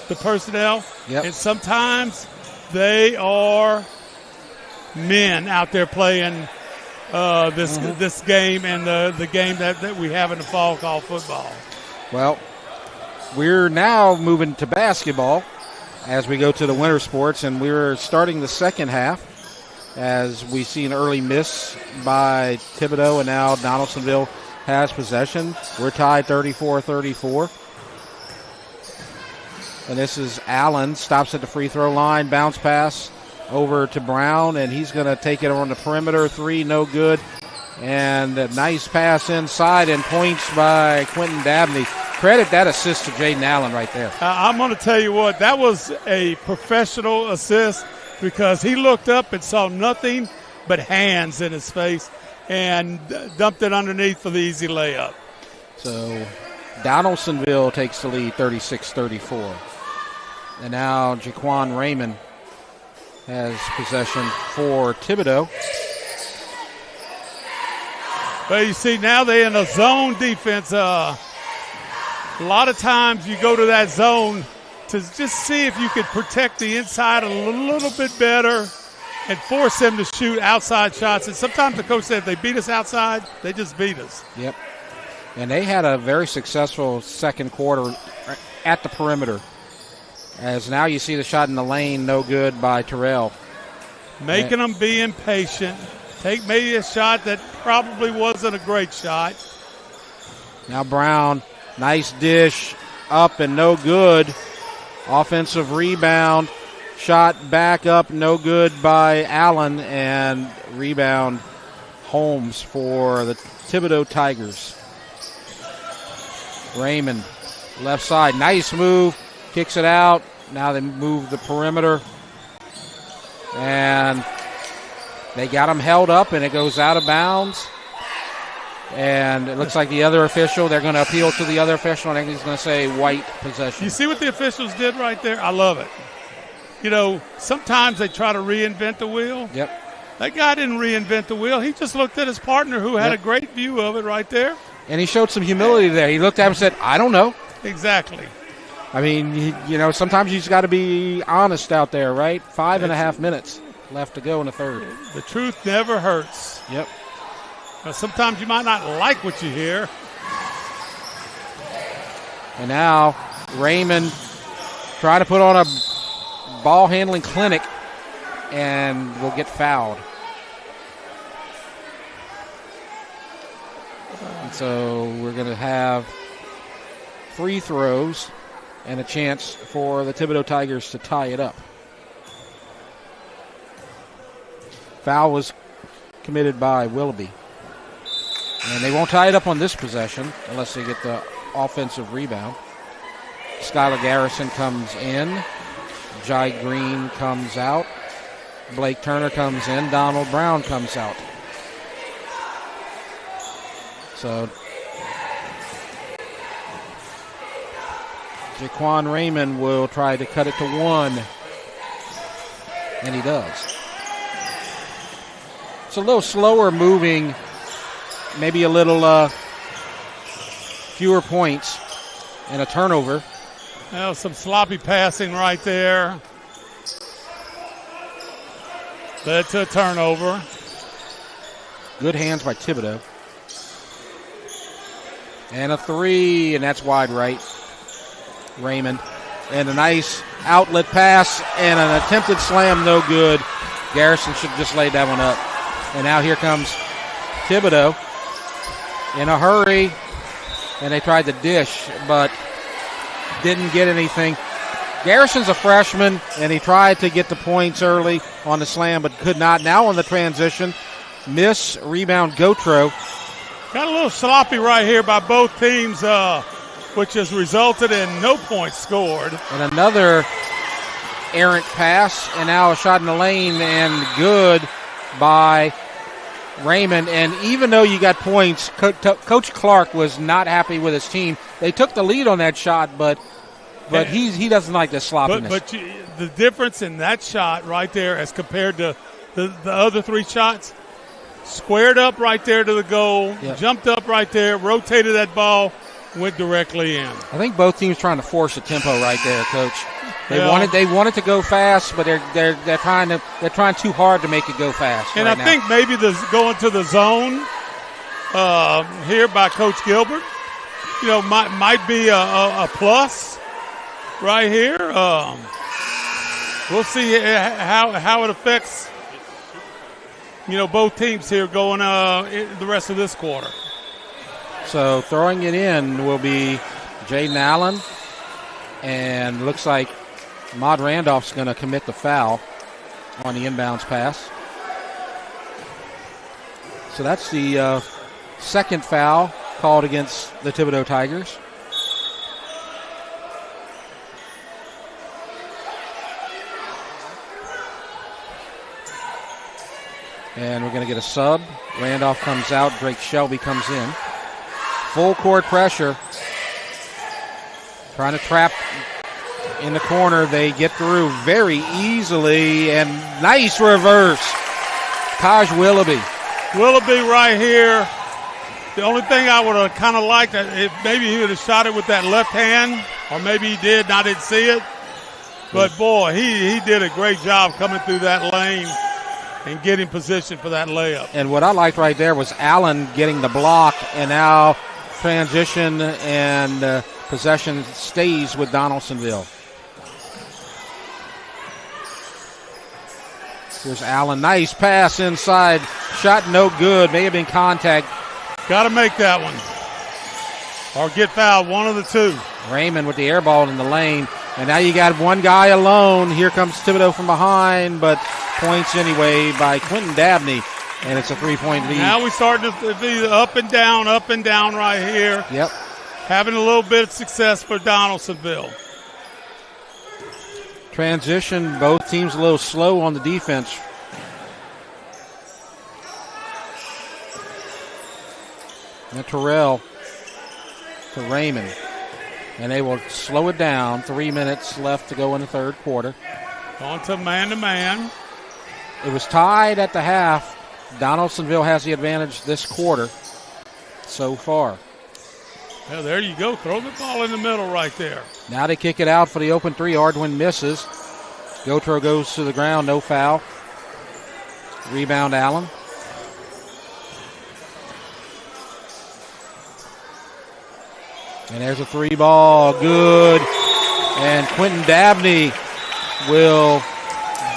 the personnel.
Yep.
And sometimes they are men out there playing this game and the game that we have in the fall called football.
Well, we're now moving to basketball as we go to the winter sports, and we're starting the second half as we see an early miss by Thibodaux, and now Donaldsonville has possession. We're tied 34-34. And this is Allen, stops at the free throw line, bounce pass over to Brown, and he's going to take it on the perimeter. Three, no good. And a nice pass inside, and points by Quentin Dabney. Credit that assist to Jaden Allen right there.
I'm going to tell you what, that was a professional assist because he looked up and saw nothing but hands in his face and dumped it underneath for the easy layup.
So Donaldsonville takes the lead 36-34. And now Jaquan Raymond has possession for Thibodaux.
Well, you see, now they're in a zone defense. A lot of times you go to that zone to just see if you could protect the inside a little bit better and force them to shoot outside shots. And sometimes the coach said if they beat us outside, they just beat us.
Yep. And they had a very successful second quarter at the perimeter. As now you see the shot in the lane, no good by Terrell.
Making them be impatient. Take maybe a shot that probably wasn't a great shot.
Now Brown, nice dish, up and no good. Offensive rebound, shot back up, no good by Allen, and rebound Holmes for the Thibodaux Tigers. Raymond, left side, nice move, kicks it out. Now they move the perimeter, and they got him held up, and it goes out of bounds. And it looks like the other official, they're going to appeal to the other official, and I think he's going to say white possession.
You see what the officials did right there? I love it. You know, sometimes they try to reinvent the wheel.
Yep.
That guy didn't reinvent the wheel. He just looked at his partner who had a great view of it right there.
And he showed some humility there. He looked at him and said, I don't know.
Exactly.
I mean, you know, sometimes you just got to be honest out there, right? 5.5 minutes left to go in the third.
The truth never hurts.
Yep.
Now, sometimes you might not like what you hear.
And now Raymond trying to put on a ball handling clinic and will get fouled. And so we're going to have free throws and a chance for the Thibodaux Tigers to tie it up. Foul was committed by Willoughby. And they won't tie it up on this possession unless they get the offensive rebound. Skylar Garrison comes in. Jai Green comes out. Blake Turner comes in. Donald Brown comes out. So Jaquan Raymond will try to cut it to one. And he does. It's a little slower moving. Maybe a little fewer points and a turnover.
Well, some sloppy passing right there. Led to a turnover.
Good hands by Thibodaux. And a three, and that's wide right. Raymond. And a nice outlet pass and an attempted slam, no good. Garrison should have just laid that one up. And now here comes Thibodeau in a hurry. And they tried to dish, but didn't get anything. Garrison's a freshman, and he tried to get the points early on the slam, but could not. Now on the transition, miss, rebound, Gautreaux.
Got a little sloppy right here by both teams, which has resulted in no points scored.
And another errant pass, and now a shot in the lane, and good by Raymond. And even though you got points, Coach Clark was not happy with his team. They took the lead on that shot, but he doesn't like this sloppiness.
But the difference in that shot right there as compared to the other three shots, squared up right there to the goal, jumped up right there, rotated that ball, went directly in.
I think both teams trying to force a tempo right there, Coach. They wanted to go fast, but they're trying too hard to make it go fast.
And
right
I think maybe going to the zone here by Coach Gilbert, might be a plus right here. We'll see how it affects both teams here going the rest of this quarter.
So throwing it in will be Jaden Allen, and looks like Maude Randolph's going to commit the foul on the inbounds pass. So that's the second foul called against the Thibodaux Tigers. And we're going to get a sub. Randolph comes out. Drake Shelby comes in. Full court pressure. Trying to trap in the corner. They get through very easily. And nice reverse. Taj Willoughby.
Willoughby right here. The only thing I would have kind of liked, maybe he would have shot it with that left hand. Or maybe he did and I didn't see it. But, boy, he did a great job coming through that lane and getting position for that layup.
And what I liked right there was Allen getting the block, and now transition and possession stays with Donaldsonville. Here's Allen. Nice pass inside. Shot no good. May have been contact.
Got to make that one or get fouled, one of the two.
Raymond with the air ball in the lane. And now you got one guy alone. Here comes Thibodeau from behind, but points anyway by Quentin Dabney, and it's a three-point lead.
Now we start to be up and down right here.
Yep.
Having a little bit of success for Donaldsonville.
Transition, both teams a little slow on the defense. Now Terrell to Raymond. And they will slow it down. 3 minutes left to go in the third quarter.
On to man-to-man.
It was tied at the half. Donaldsonville has the advantage this quarter so far.
Yeah, there you go. Throw the ball in the middle right there.
Now they kick it out for the open three. Ardwin misses. Gautreaux goes to the ground. No foul. Rebound Allen. And there's a three ball, good. And Quentin Dabney will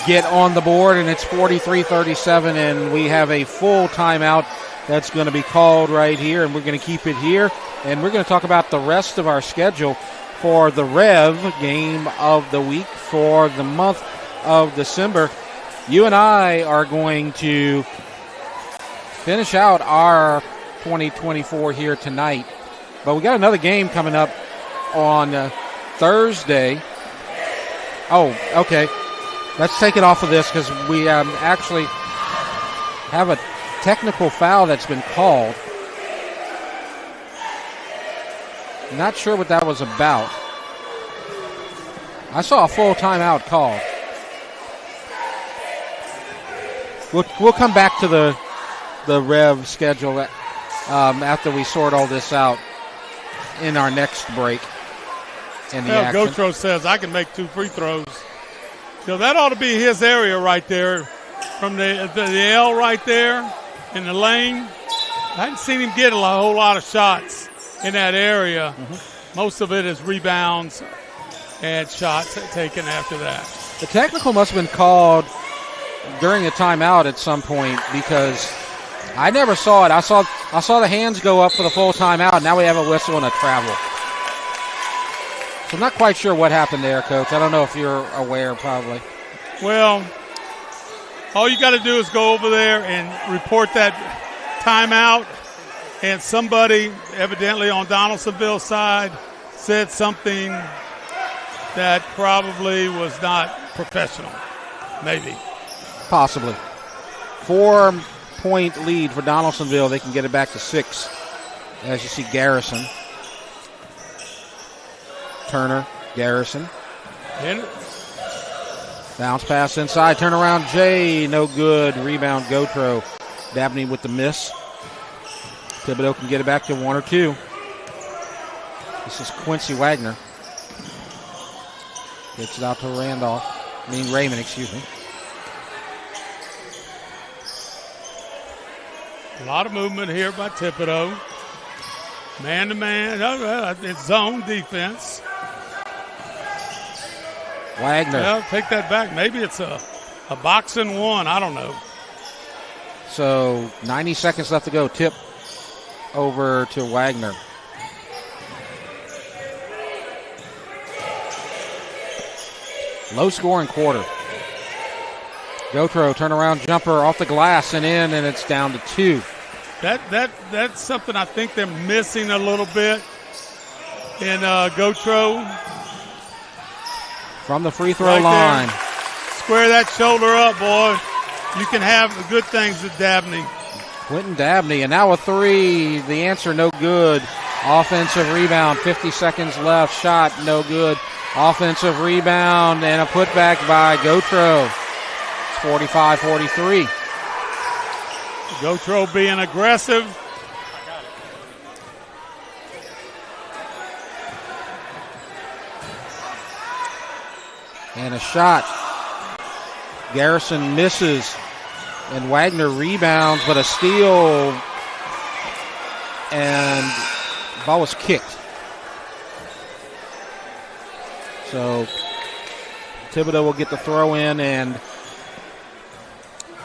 get on the board, and it's 43-37, and we have a full timeout that's going to be called right here, and we're going to keep it here. And we're going to talk about the rest of our schedule for the REV game of the week for the month of December. You and I are going to finish out our 2024 here tonight. But we got another game coming up on Thursday. Oh, okay. Let's take it off of this because we actually have a technical foul that's been called. Not sure what that was about. I saw a full timeout called. We'll come back to the REV schedule after we sort all this out in our next break in the action.
Gautreaux says I can make 2 free throws. That ought to be his area right there from the L right there in the lane. I hadn't seen him get a whole lot of shots in that area. Mm-hmm. Most of it is rebounds and shots taken after that.
The technical must have been called during a timeout at some point because I never saw it. I saw the hands go up for the full timeout. Now we have a whistle and a travel. So I'm not quite sure what happened there, Coach. I don't know if you're aware, probably.
Well, all you got to do is go over there and report that timeout, and somebody evidently on Donaldsonville's side said something that probably was not professional, maybe.
Possibly. 4-point lead for Donaldsonville. They can get it back to 6. As you see, Garrison. Turner, Garrison. Bounce pass inside, turnaround Jay, no good. Rebound Gotro. Dabney with the miss. Thibodeau can get it back to 1 or 2. This is Quincy Wagner. Gets it out to Raymond, excuse me.
A lot of movement here by Thibodeau. Man-to-man, it's zone defense.
Wagner.
Well, take that back. Maybe it's a box and one. I don't know.
So 90 seconds left to go. Tip over to Wagner. Low scoring quarter. Gotro turnaround jumper off the glass and in, and it's down to 2.
That's something I think they're missing a little bit in Gotro.
From the free throw line.
There. Square that shoulder up, boy. You can have the good things at Dabney.
Quentin Dabney, and now a 3. The answer no good. Offensive rebound, 50 seconds left. Shot no good. Offensive rebound and a putback by Gotro. It's 45-43.
Gotro being aggressive.
And a shot. Garrison misses. And Wagner rebounds, but a steal. And the ball was kicked. So Thibodeau will get the throw in, and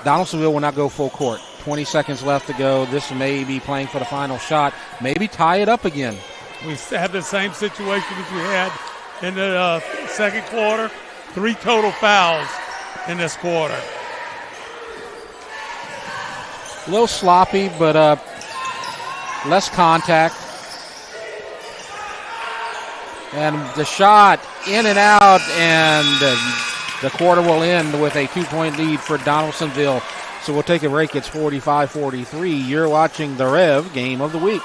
Donaldsonville will not go full court. 20 seconds left to go. This may be playing for the final shot. Maybe tie it up again.
We have the same situation as we had in the second quarter. 3 total fouls in this quarter.
A little sloppy, but less contact. And the shot in and out, and the quarter will end with a 2-point lead for Donaldsonville. So we'll take a break. It's 45-43. You're watching the REV Game of the Week.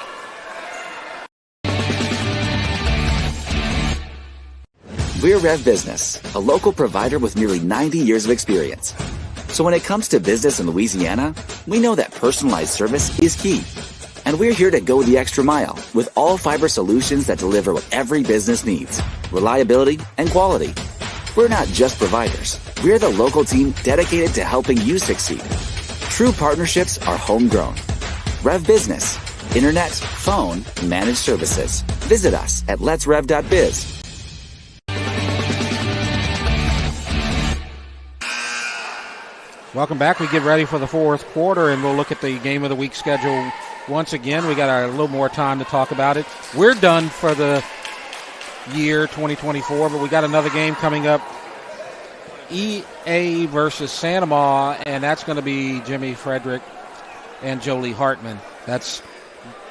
We're REV Business, a local provider with nearly 90 years of experience. So when it comes to business in Louisiana, we know that personalized service is key. And we're here to go the extra mile with all fiber solutions that deliver what every business needs: reliability and quality. We're not just providers. We're the local team dedicated to helping you succeed. True partnerships are homegrown. REV Business, internet, phone, managed services. Visit us at letsrev.biz.
Welcome back. We get ready for the fourth quarter, and we'll look at the Game of the Week schedule once again. We got a little more time to talk about it. We're done for the year 2024, but we got another game coming up. EA versus Santa Ma, and that's going to be Jimmy Frederick and Jolie Hartman. That's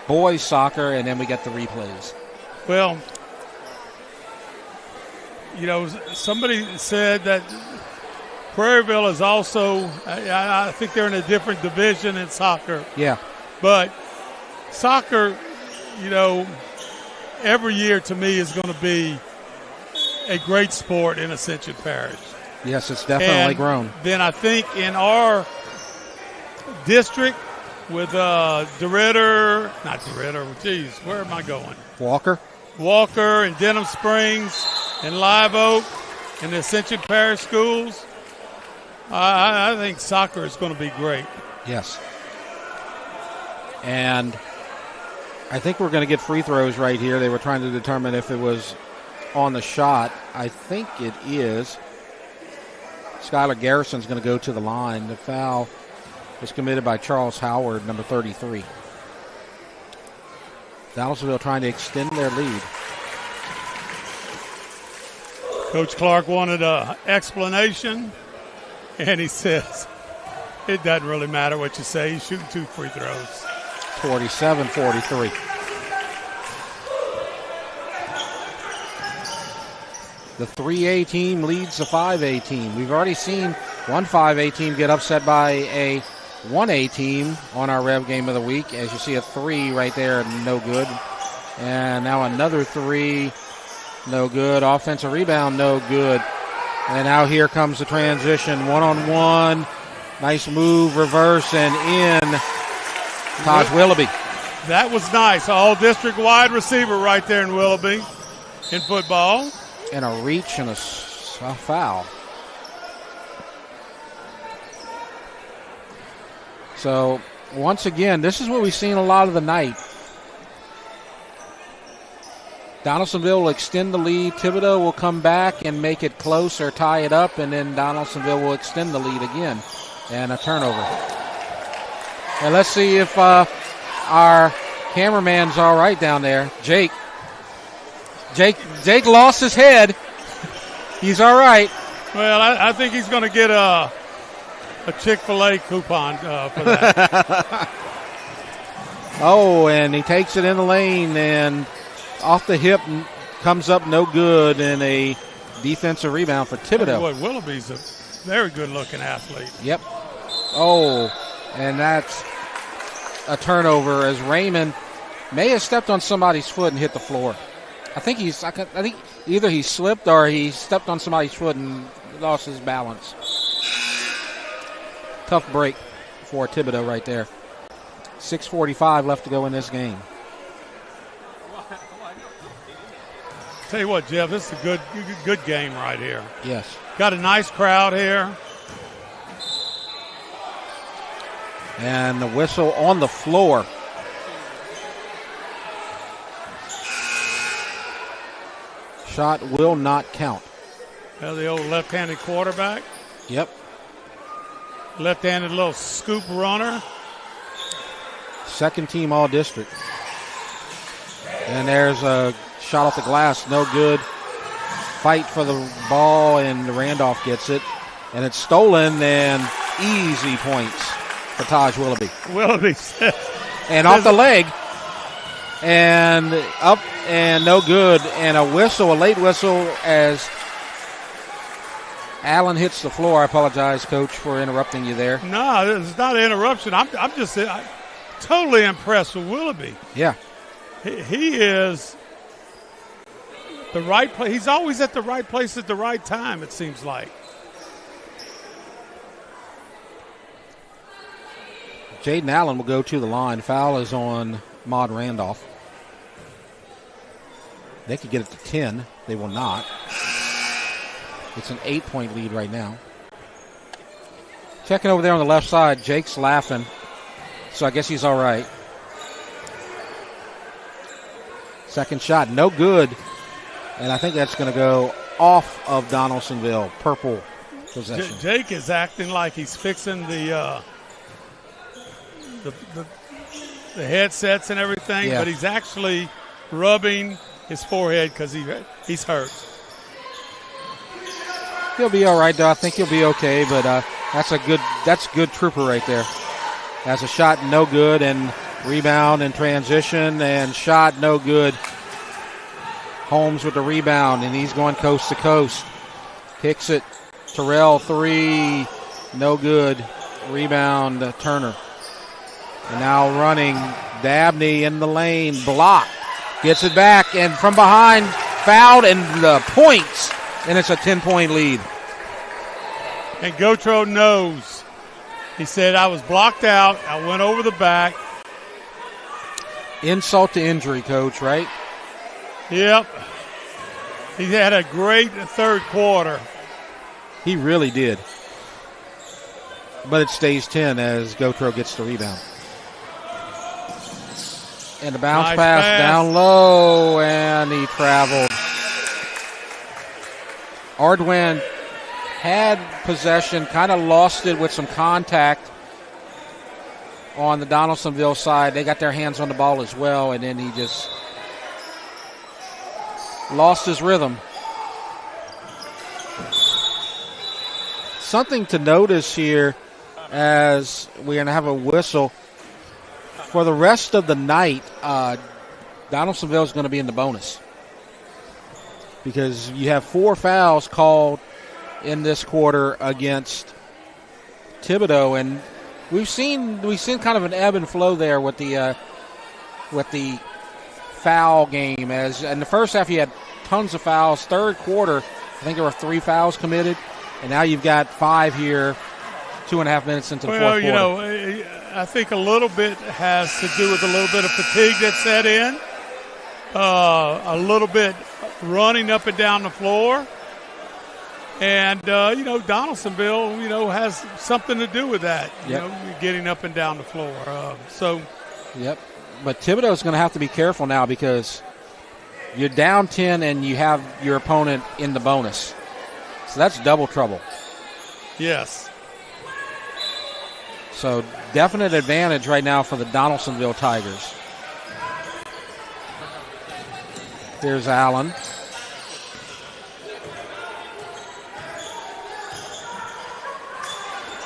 boys soccer, and then we got the replays.
Well, you know, somebody said that Prairieville is also, I think they're in a different division in soccer.
Yeah.
But soccer, you know, every year to me is going to be a great sport in Ascension Parish.
Yes, it's definitely grown.
Then I think in our district with where am I going? Walker and Denham Springs and Live Oak and the Ascension Parish schools, I think soccer is going to be great.
Yes. And I think we're going to get free throws right here. They were trying to determine if it was on the shot. I think it is. Skylar Garrison's going to go to the line. The foul was committed by Charles Howard, number 33. Donaldsonville trying to extend their lead.
Coach Clark wanted an explanation, and he says, it doesn't really matter what you say. He's shooting 2 free throws.
47-43. The 3A team leads the 5A team. We've already seen one 5A team get upset by a 1A team on our Rev game of the week. As you see, a 3 right there, no good. And now another 3, no good. Offensive rebound, no good. And now here comes the transition. One-on-one. Nice move, reverse, and in. Taj Willoughby.
That was nice. All district wide receiver right there in Willoughby in football.
And a reach and a foul. So, once again, this is what we've seen a lot of the night. Donaldsonville will extend the lead. Thibodaux will come back and make it close or tie it up, and then Donaldsonville will extend the lead again. And a turnover. And let's see if our cameraman's all right down there. Jake lost his head. He's all right.
Well, I think he's going to get a Chick-fil-A coupon for that.
Oh, and he takes it in the lane and off the hip, comes up no good, and a defensive rebound for Thibodaux.
Boy, Willoughby's a very good-looking athlete.
Yep. Oh, and that's a turnover as Raymond may have stepped on somebody's foot and hit the floor. I think either he slipped or he stepped on somebody's foot and lost his balance. Tough break for Thibodaux right there. 6:45 left to go in this game.
Tell you what, Jeff, this is a good game right here.
Yes.
Got a nice crowd here.
And the whistle on the floor. Shot will not count.
Well, the old left-handed quarterback.
Yep.
Left-handed little scoop runner.
Second team all-district. And there's a shot off the glass, no good. Fight for the ball, and Randolph gets it. And it's stolen, and easy points for Taj Willoughby.
Willoughby
and off the leg. And up and no good. And a late whistle as Allen hits the floor. I apologize, Coach, for interrupting you there.
No, it's not an interruption. I'm just totally impressed with Willoughby.
Yeah.
He is the right place. He's always at the right place at the right time, it seems like.
Jaden Allen will go to the line. Foul is on Maud Randolph. They could get it to 10. They will not. It's an 8-point lead right now. Checking over there on the left side, Jake's laughing. So I guess he's all right. Second shot, no good. And I think that's going to go off of Donaldsonville. Purple possession.
Jake is acting like he's fixing the headsets and everything, but he's actually rubbing his forehead because he's hurt.
He'll be all right, though. I think he'll be okay, but that's good trooper right there. Has a shot, no good, and rebound and transition, and shot, no good. Holmes with the rebound, and he's going coast to coast. Kicks it. Terrell, 3, no good. Rebound, Turner. And now running, Dabney in the lane, blocked. Gets it back, and from behind, fouled, and the points. And it's a 10-point lead.
And Gautreaux knows. He said, I was blocked out. I went over the back.
Insult to injury, Coach, right?
Yep. He had a great third quarter.
He really did. But it stays 10 as Gautreaux gets the rebound. And the bounce pass down low, and he traveled. Ardwan had possession, kind of lost it with some contact on the Donaldsonville side. They got their hands on the ball as well, and then he just lost his rhythm. Something to notice here as we're going to have a whistle. For the rest of the night, Donaldsonville is going to be in the bonus because you have 4 fouls called in this quarter against Thibodaux, and we've seen kind of an ebb and flow there with the foul game. As in the first half, you had tons of fouls. Third quarter, I think there were 3 fouls committed, and now you've got 5 here, 2.5 minutes into the fourth quarter.
Well, you know, I think a little bit has to do with a little bit of fatigue that set in, a little bit running up and down the floor. And, you know, Donaldsonville, you know, has something to do with that, you know, getting up and down the floor.
Yep. But Thibodaux is going to have to be careful now because you're down 10 and you have your opponent in the bonus. So that's double trouble.
Yes.
So definite advantage right now for the Donaldsonville Tigers. There's Allen.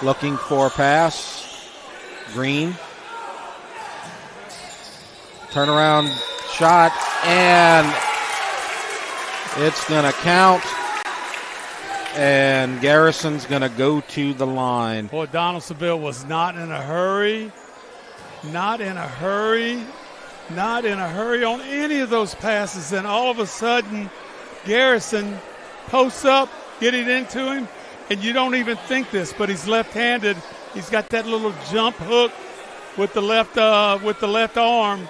Looking for a pass. Green. Turnaround shot, and it's going to count. And Garrison's going to go to the line.
Boy, Donaldsonville was not in a hurry. Not in a hurry on any of those passes. And all of a sudden, Garrison posts up, get it into him. And you don't even think this, but he's left-handed. He's got that little jump hook with the left arm,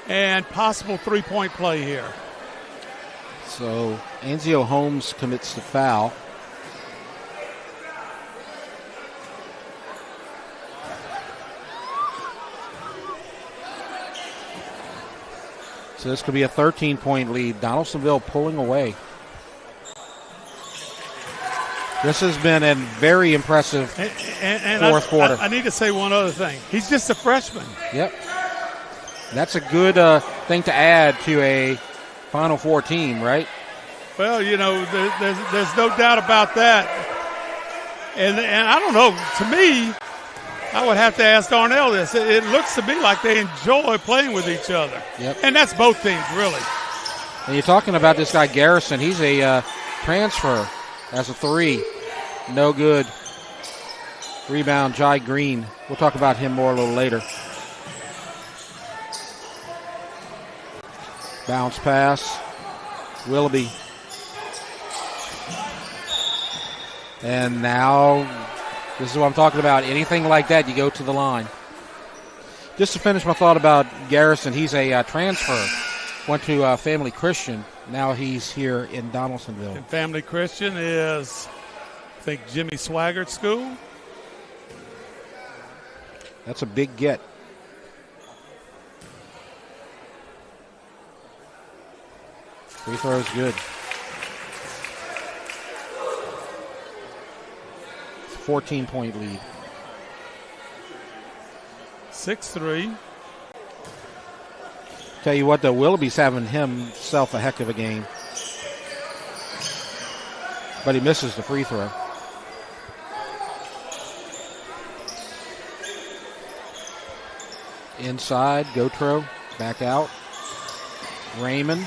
and possible three-point play here.
So Anzio Holmes commits the foul. So this could be a 13-point lead. Donaldsonville pulling away. This has been a very impressive fourth quarter.
I need to say one other thing. He's just a freshman.
Yep. That's a good thing to add to a Final Four team, right?
Well, you know, there's no doubt about that. And I don't know. To me, I would have to ask Darnell this. It looks to me like they enjoy playing with each other.
Yep.
And that's both teams, really.
And you're talking about this guy Garrison. He's a transfer. That's a 3. No good. Rebound, Jai Green. We'll talk about him more a little later. Bounce pass. Willoughby. And now, this is what I'm talking about. Anything like that, you go to the line. Just to finish my thought about Garrison, he's a transfer. Went to Family Christian. Now he's here in Donaldsonville.
And Family Christian is, I think, Jimmy Swaggart's school.
That's a big get. Free throw is good. 14-point lead.
6-3.
Tell you what, though, Willoughby's having himself a heck of a game. But he misses the free throw. Inside, Gautreaux, back out. Raymond.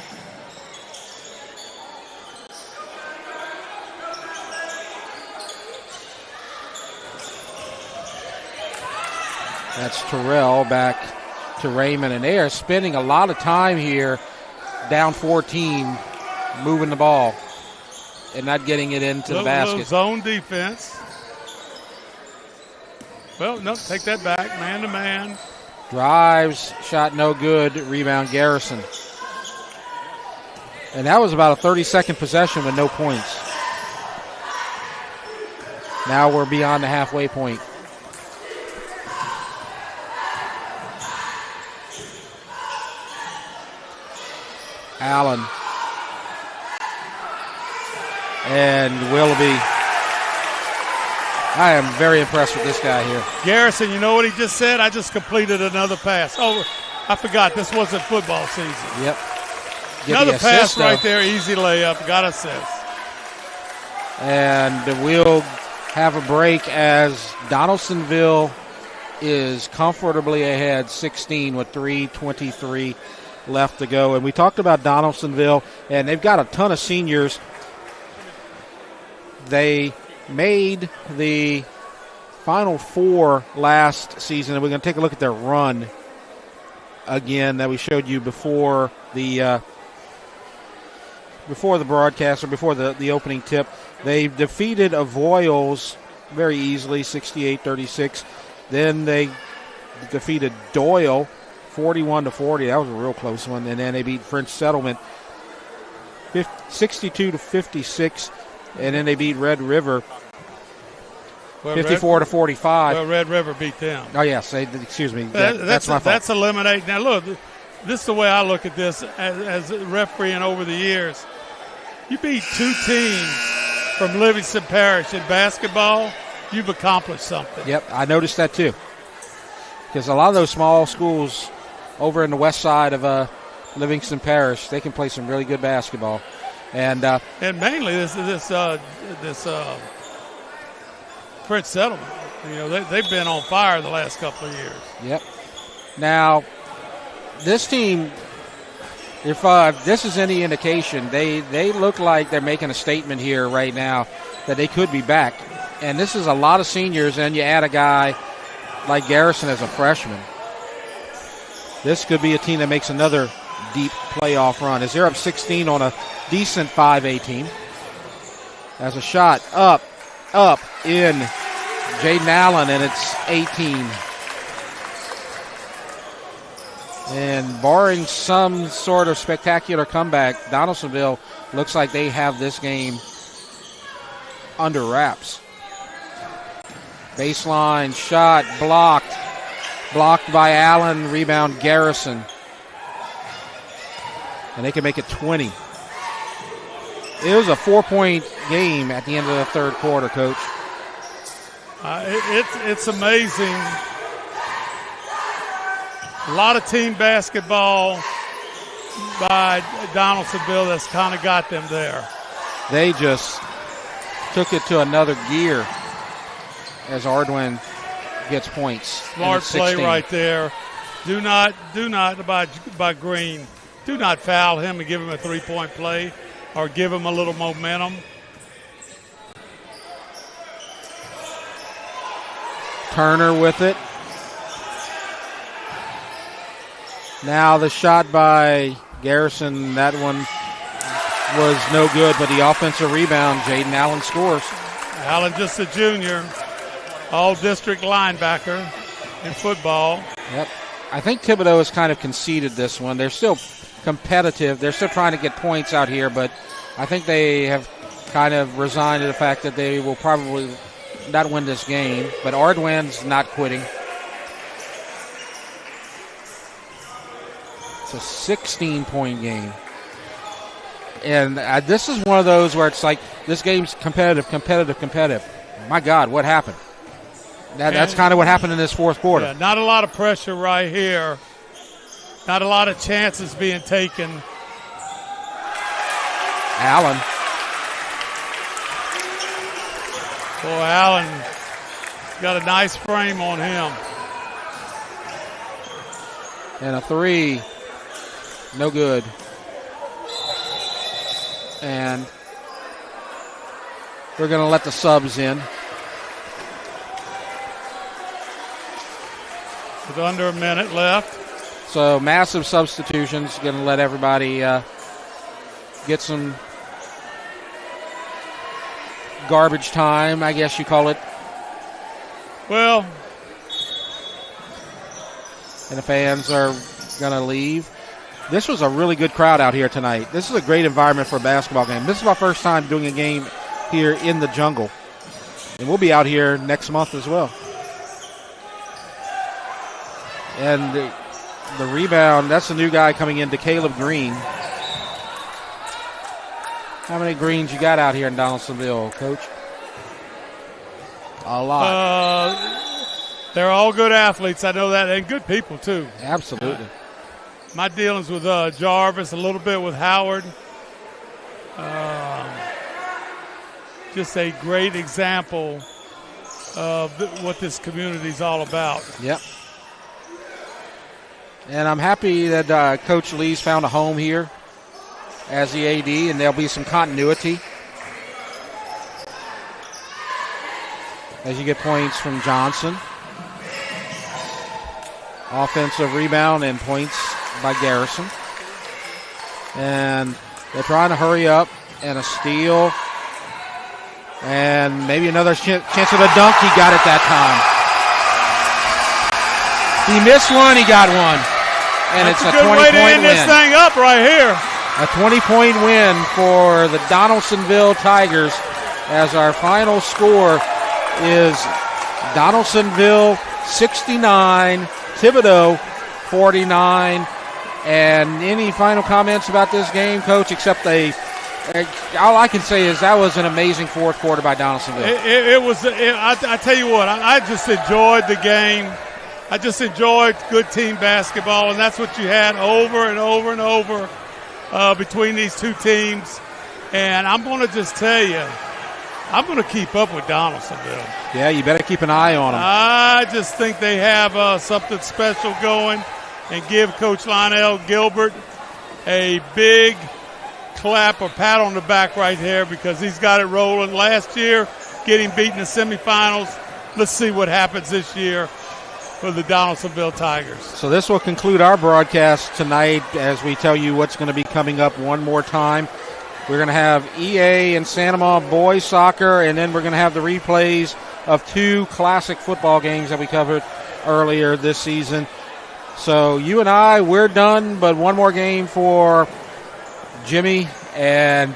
That's Terrell back to Raymond, and they are spending a lot of time here, down 14, moving the ball and not getting it into the basket.
Little zone defense. Well, no, take that back, man to man.
Drives, shot no good, rebound Garrison. And that was about a 30-second possession with no points. Now we're beyond the halfway point. Allen. And Willoughby. I am very impressed with this guy here.
Garrison, you know what he just said? I just completed another pass. Oh, I forgot. This wasn't football season.
Yep.
Another pass right there. Easy layup. Got assist.
And we'll have a break as Donaldsonville is comfortably ahead 16 with 3:23 left to go. And we talked about Donaldsonville, and they've got a ton of seniors. They made the Final Four last season, and we're going to take a look at their run again that we showed you before the broadcast, or before the opening tip. They defeated Avoyelles very easily, 68-36. Then they defeated Doyle 41-40. That was a real close one. And then they beat French Settlement 62-56. And then they beat Red River 54-45.
Well, Red River beat them.
Oh, yes. Excuse me. That's my fault.
That's eliminated. Now, look, this is the way I look at this as refereeing over the years. You beat two teams from Livingston Parish in basketball, you've accomplished something.
Yep, I noticed that too. Because a lot of those small schools over in the west side of Livingston Parish, they can play some really good basketball. And
mainly this French Settlement. You know, they've been on fire the last couple of years.
Yep. Now, this team, if this is any indication, they look like they're making a statement here right now that they could be back. And this is a lot of seniors, and you add a guy like Garrison as a freshman. This could be a team that makes another deep playoff run, as they're up 16 on a decent 5A team. As a shot up in Jaden Allen, and it's 18. And barring some sort of spectacular comeback, Donaldsonville looks like they have this game under wraps. Baseline shot blocked by Allen, rebound Garrison. And they can make it 20. It was a 4-point game at the end of the third quarter, Coach.
It's amazing. A lot of team basketball by Donaldsonville that's kind of got them there.
They just took it to another gear as Ardwin gets points.
Smart play right there. Do not by Green. Do not foul him and give him a three-point play or give him a little momentum.
Turner with it. Now the shot by Garrison, that one was no good, but the offensive rebound, Jaden Allen scores.
Allen, just a junior, all-district linebacker in football.
Yep. I think Thibodeau has kind of conceded this one. They're still competitive. They're still trying to get points out here, but I think they have kind of resigned to the fact that they will probably not win this game. But Ardwin's not quitting. It's a 16-point game. And this is one of those where it's like this game's competitive. My God, what happened? That's kind of what happened in this fourth quarter.
Yeah, not a lot of pressure right here. Not a lot of chances being taken.
Allen.
Boy, Allen got a nice frame on him.
And a three. No good. And we're going to let the subs in.
With under a minute left.
So massive substitutions. Going to let everybody get some garbage time, I guess you call it.
Well.
And the fans are going to leave. This was a really good crowd out here tonight. This is a great environment for a basketball game. This is my first time doing a game here in the jungle. And we'll be out here next month as well. And the rebound, that's the new guy coming in, to Caleb Green. How many greens you got out here in Donaldsonville, Coach? A lot.
They're all good athletes. I know that, and good people too.
Absolutely.
My dealings with Jarvis, a little bit with Howard. Just a great example of what this community is all about.
Yep. And I'm happy that Coach Lee's found a home here as the AD, and there'll be some continuity as you get points from Johnson. Offensive rebound and points by Garrison. And they're trying to hurry up, and a steal. And maybe another chance at a dunk. He got it that time. He missed one, he got one. And
That's
it's a
good
20-point
way to end
win.
this thing up right here.
A 20-point win for the Donaldsonville Tigers, as our final score is Donaldsonville 69, Thibodaux 49. And any final comments about this game, Coach, except all I can say is that was an amazing fourth quarter by Donaldsonville.
I tell you what, I just enjoyed the game. I just enjoyed good team basketball, and that's what you had over and over and over between these two teams. And I'm going to just tell you, I'm going to keep up with Donaldsonville.
Yeah, you better keep an eye on them.
I just think they have something special going, and give Coach Lionel Gilbert a big clap or pat on the back right here, because he's got it rolling. Last year, getting beat in the semifinals. Let's see what happens this year for the Donaldsonville Tigers.
So this will conclude our broadcast tonight as we tell you what's going to be coming up one more time. We're going to have EA and Santa Monica boys soccer, and then we're going to have the replays of two classic football games that we covered earlier this season. So you and I, we're done, but one more game for Jimmy and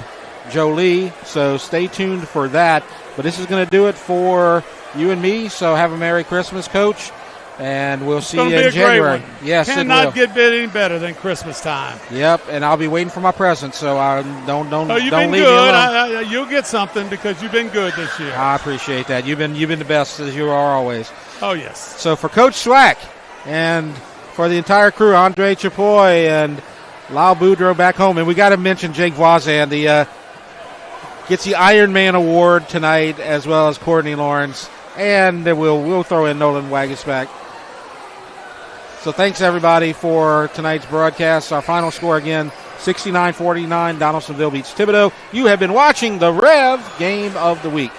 Jolie, so stay tuned for that. But this is going to do it for you and me, so have a Merry Christmas, Coach, and we'll see you in January.
Yes, cannot get any better than Christmas time.
Yep, and I'll be waiting for my present, so don't
you've
don't
been
leave
good.
me alone.
You'll get something because you've been good this year.
I appreciate that. You've been the best, as you are always.
Oh, yes.
So for Coach Swack and for the entire crew, Andre Chapoy and Lau Boudreau back home. And we got to mention Jake Voisin, gets the Iron Man Award tonight, as well as Courtney Lawrence. And we'll throw in Nolan Wagisback. So thanks, everybody, for tonight's broadcast. Our final score again, 69-49, Donaldsonville beats Thibodaux. You have been watching the REV Game of the Week.